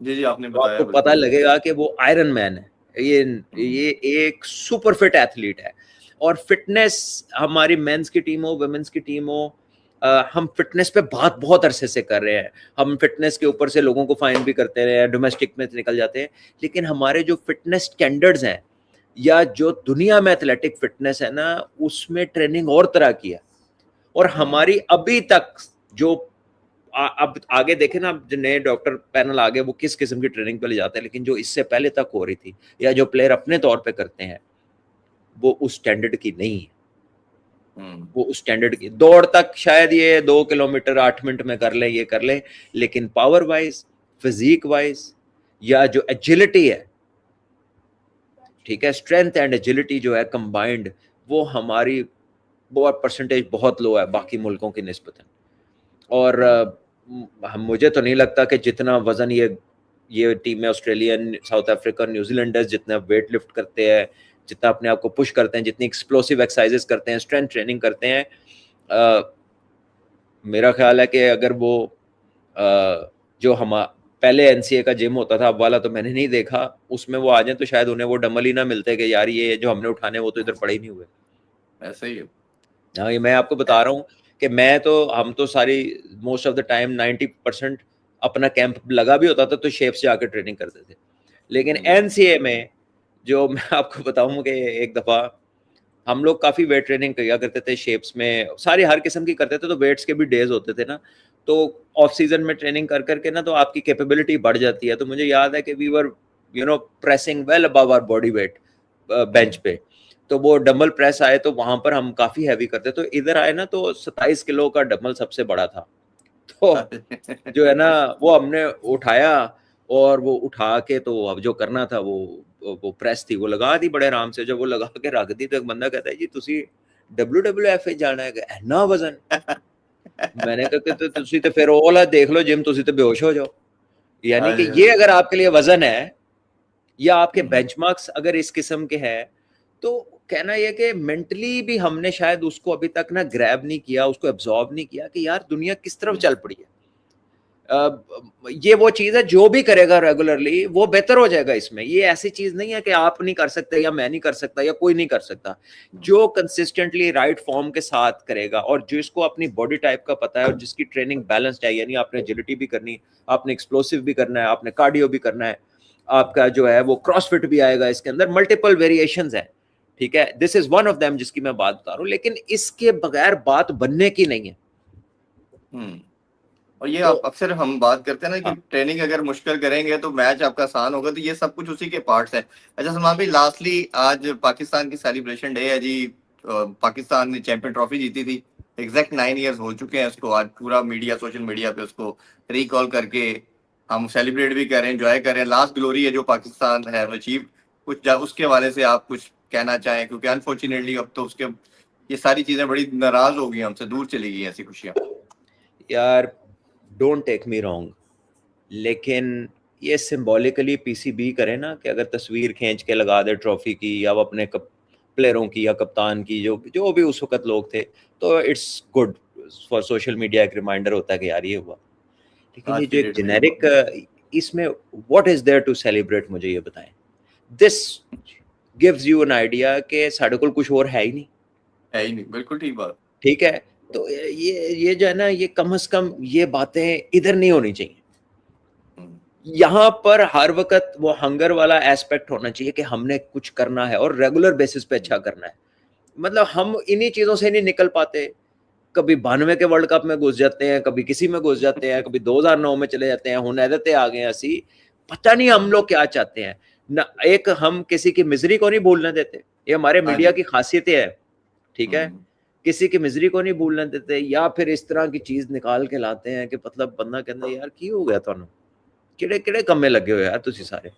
जी आपने तो बताया, आपको पता लगेगा कि वो आयरन मैन है। ये एक सुपर फिट एथलीट है। और फिटनेस, हमारी मेंस की टीम हो, वुमेन्स की टीम हो, हम फिटनेस पे बात बहुत अरसे से कर रहे हैं। हम फिटनेस के ऊपर से लोगों को फाइन भी करते रहे हैं, डोमेस्टिक में निकल जाते हैं, लेकिन हमारे जो फिटनेस स्टैंडर्ड्स हैं या जो दुनिया में एथलेटिक फिटनेस है ना, उसमें ट्रेनिंग और तरह की है। और हमारी अभी तक जो अब आगे देखे ना, जो नए डॉक्टर पैनल आगे वो किस किस्म की ट्रेनिंग पे ले जाते हैं, लेकिन जो इससे पहले तक हो रही थी या जो प्लेयर अपने तौर पे करते हैं, वो उस स्टैंडर्ड की नहीं है। वो उस स्टैंडर्ड की दौड़ तक शायद ये 2 किलोमीटर 8 मिनट में कर ले, ये कर ले, लेकिन पावर वाइज, फिजिक वाइज, या जो एजिलिटी है, ठीक है, स्ट्रेंथ एंड एजिलिटी जो है कंबाइंड, वो हमारी बहुत परसेंटेज बहुत लो है बाकी मुल्कों की निस्बतन। और मुझे तो नहीं लगता कि जितना वजन ये टीम है, ऑस्ट्रेलियन, साउथ अफ्रीकन, न्यूजीलैंडर्स जितना वेट लिफ्ट करते हैं, जितना अपने आप को पुश करते हैं, जितनी एक्सप्लोसिव एक्सरसाइजेस करते हैं, स्ट्रेंथ ट्रेनिंग करते हैं, मेरा ख्याल है कि अगर वो जो हम पहले एनसीए का जिम होता था, अब वाला तो मैंने नहीं देखा, उसमें वो आ जाए तो शायद उन्हें वो डंबल ही ना मिलते कि यार ये जो हमने उठाने वो तो इधर पड़े ही नहीं हुए। ऐसा ही है। हाँ, ये मैं आपको बता रहा हूँ कि हम तो सारी मोस्ट ऑफ द टाइम 90% अपना कैंप लगा भी होता था तो शेप से आकर ट्रेनिंग करते थे। लेकिन एनसीए में जो मैं आपको बताऊं कि एक दफा हम लोग काफी वेट ट्रेनिंग किया करते थे, शेप्स में सारी हर किस्म की करते थे, तो वेट्स के भी डेज होते थे ना, तो ऑफ सीजन में ट्रेनिंग कर करके ना तो आपकी कैपेबिलिटी बढ़ जाती है। तो मुझे याद है कि we were pressing well above our body weight bench पे, तो वो डंबल प्रेस आए तो वहां पर हम काफी हैवी करते, तो इधर आए ना तो 27 किलो का डंबल सबसे बड़ा था, तो जो है ना वो हमने उठाया, और वो उठा के तो अब जो करना था वो प्रेस थी, वो लगा दी बड़े आराम से। जब वो लगा के रख दी तो एक बंदा कहता है जी तुसी WWF जाना है, इतना वजन। मैंने कहा तो तुसी तो फिर ओला देख लो जिम, तुसी तो बेहोश हो जाओ। यानी कि ये अगर आपके लिए वजन है या आपके बेंचमार्क्स अगर इस किस्म के हैं, तो कहना यह कि मेंटली भी हमने शायद उसको अभी तक ना ग्रैब नहीं किया, उसको एब्जॉर्ब नहीं किया कि यार दुनिया किस तरफ चल पड़ी है। ये वो चीज है, जो भी करेगा रेगुलरली वो बेहतर हो जाएगा इसमें। ये ऐसी चीज नहीं है कि आप नहीं कर सकते या मैं नहीं कर सकता या कोई नहीं कर सकता। जो कंसिस्टेंटली राइट फॉर्म के साथ करेगा और जिसको अपनी बॉडी टाइप का पता है और जिसकी ट्रेनिंग बैलेंस्ड है, यानी आपने एजिलिटी भी करनी, आपने एक्सप्लोसिव भी करना है, आपने कार्डियो भी करना है, आपका जो है वो क्रॉसफिट भी आएगा, इसके अंदर मल्टीपल वेरिएशंस है, ठीक है। This is one of them जिसकी मैं बात बता रहा हूँ, लेकिन इसके बगैर बात बनने की नहीं है। और ये तो आप अक्सर हम बात करते हैं ना कि हाँ, ट्रेनिंग अगर मुश्किल करेंगे तो मैच आपका आसान होगा, तो ये सब कुछ उसी के पार्ट्स हैं। अच्छा सलमान भाई, लास्टली आज पाकिस्तान की सेलिब्रेशन डे है जी। पाकिस्तान ने चैंपियन ट्रॉफी जीती थी। एग्जैक्ट 9 इयर्स हो चुके हैं उसको। आज पूरा मीडिया, सोशल मीडिया पे उसको रिकॉल करके हम सेलिब्रेट भी कर रहे हैं, एंजॉय कर रहे हैं। लास्ट ग्लोरी है जो पाकिस्तान है अचीव। उसके हवाले से आप कुछ कहना चाहें, क्योंकि अनफॉर्चुनेटली अब तो उसके ये सारी चीजें बड़ी नाराज हो गई, हमसे दूर चली गई ऐसी खुशियां। यार डोंट टेक मी रॉन्ग, लेकिन ये सिंबॉलिकली पीसीबी करे ना कि अगर तस्वीर खींच के लगा दे ट्रॉफी की या अपने प्लेयरों की या कप्तान की, जो जो भी उस वक्त लोग थे, तो it's good for social media, एक रिमाइंडर होता है कि यार ये हुआ। लेकिन ये आज जो की एक डेट में ये जेनेरिक, इसमें what is there to celebrate, मुझे ये बताएं। This gives you an idea कि साढ़े को कुछ और है ही नहीं, है ही नहीं। बिल्कुल ठीक बात। ठीक है। तो ये जो है ना, ये कम से कम ये बातें इधर नहीं होनी चाहिए। यहाँ पर हर वक्त वो हंगर वाला एस्पेक्ट होना चाहिए कि हमने कुछ करना है और रेगुलर बेसिस पे अच्छा करना है। मतलब हम इन्हीं चीजों से नहीं निकल पाते। कभी 92 के वर्ल्ड कप में घुस जाते हैं, कभी किसी में घुस जाते हैं, कभी 2009 में चले जाते हैं, हुनैदतें आ गए ऐसी, पता नहीं हम लोग क्या चाहते हैं ना। एक हम किसी की मिजरी को नहीं भूलने देते, ये हमारे हाँ मीडिया जी। की खासियत है, ठीक है। किसी की मिजरी को नहीं भूलने देते, या फिर इस तरह की चीज निकाल के लाते हैं कि मतलब बंदा कहता है यार की हो गया थानू, किड़े किड़े कम्मे लगे हो यार तुसी सारे।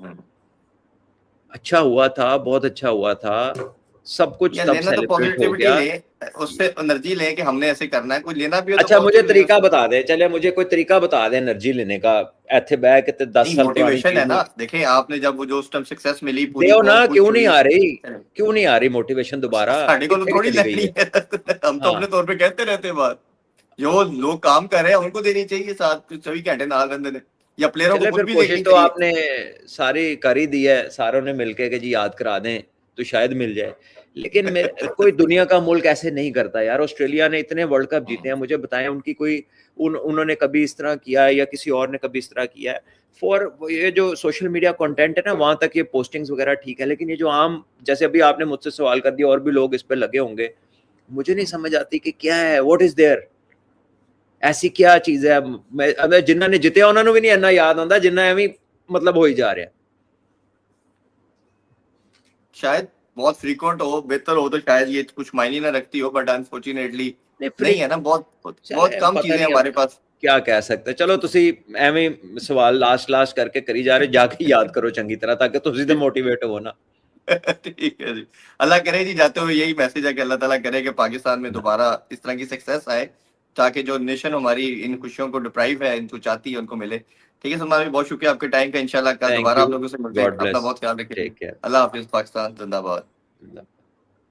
अच्छा हुआ था, बहुत अच्छा हुआ था, सब कुछ या तब लेना तो सेलिब्रेट हो पॉजिटिविटी गया। ले, उससे एनर्जी ले कि हमने ऐसे करना है। कुछ लेना भी हो तो अच्छा मुझे पॉजिटिव ले तरीका उसको। बता दे, चले मुझे कोई तरीका बता दे एनर्जी लेने का। ऐथे बैग के 10 नहीं, साल पुरानी मोटिवेशन है चीज ना। नहीं देखें आपने जब वो जो उस टाइम सक्सेस मिली, पूरी देओ ना, कौम क्यों खुश नहीं हुई। आ रही, क्यों नहीं आ रही मोटिवेशन दोबारा, साढ़े को तो कितने की थोड़ी चली गई लेनी है। है। हम तो अपने हाँ तौर पे कहते रहते हैं बात। जो लोग काम कर रहे हैं उनको देनी चाहिए साथ, 24 घंटे नाल बंदे ने, या प्लेयरों को चले, खुद फिर भी कोशिश देखनी तो चाहिए। आपने सारी कर ही दी है, सारों ने मिलके कि जी याद करा दें तो शायद मिल जाए। लेकिन कोई दुनिया का मुल्क ऐसे नहीं करता यार। ऑस्ट्रेलिया ने इतने वर्ल्ड कप जीते हैं, मुझे बताएं उनकी कोई उन्होंने कभी इस तरह किया है या किसी और ने कभी इस तरह किया है। फॉर ये जो सोशल मीडिया कंटेंट है ना, वहां तक ये पोस्टिंग्स वगैरह ठीक है, लेकिन ये जो आम, जैसे अभी आपने मुझसे सवाल कर दिया और भी लोग इस पे लगे होंगे, मुझे नहीं समझ आती कि क्या है, व्हाट इज देयर, ऐसी क्या चीज है। मैं अगर जिन्होंने ने जितया उन्होंने भी नहीं इन्ना याद आता जिन्ना एवं मतलब हो ही जा रहा है। शायद बहुत फ्रीक्वेंट हो, बेहतर हो तो शायद ये कुछ मायने ना रखती हो, बट अनफॉर्चुनेटली नहीं नहीं है ना। बहुत बहुत चले कम पता चीजें नहीं अब हमारे पास। क्या कह सकते, चलो तुसी एवं सवाल लास्ट लास्ट करके करी जा रहे, जाके याद करो चंगी तरह ताकि तुसी तो मोटिवेट हो ना। ठीक है जी। अल्लाह करे जी, जाते हुए यही मैसेज है कि अल्लाह ताला करे कि पाकिस्तान में दोबारा इस तरह की सक्सेस आए, ताकि जो नेशन हमारी इन खुशियों को डिप्राइव है, इनको चाहती है, उनको मिले। ठीक है सलमान भाई, बहुत शुक्रिया आपके टाइम का। इंशाल्लाह कल थैंक दोबारा यू, आप लोगों से मिलते हैं। गॉड अपना ब्लेस, बहुत ख्याल रखें। Take care. अल्लाह हाफिज। पाकिस्तान जिंदाबाद।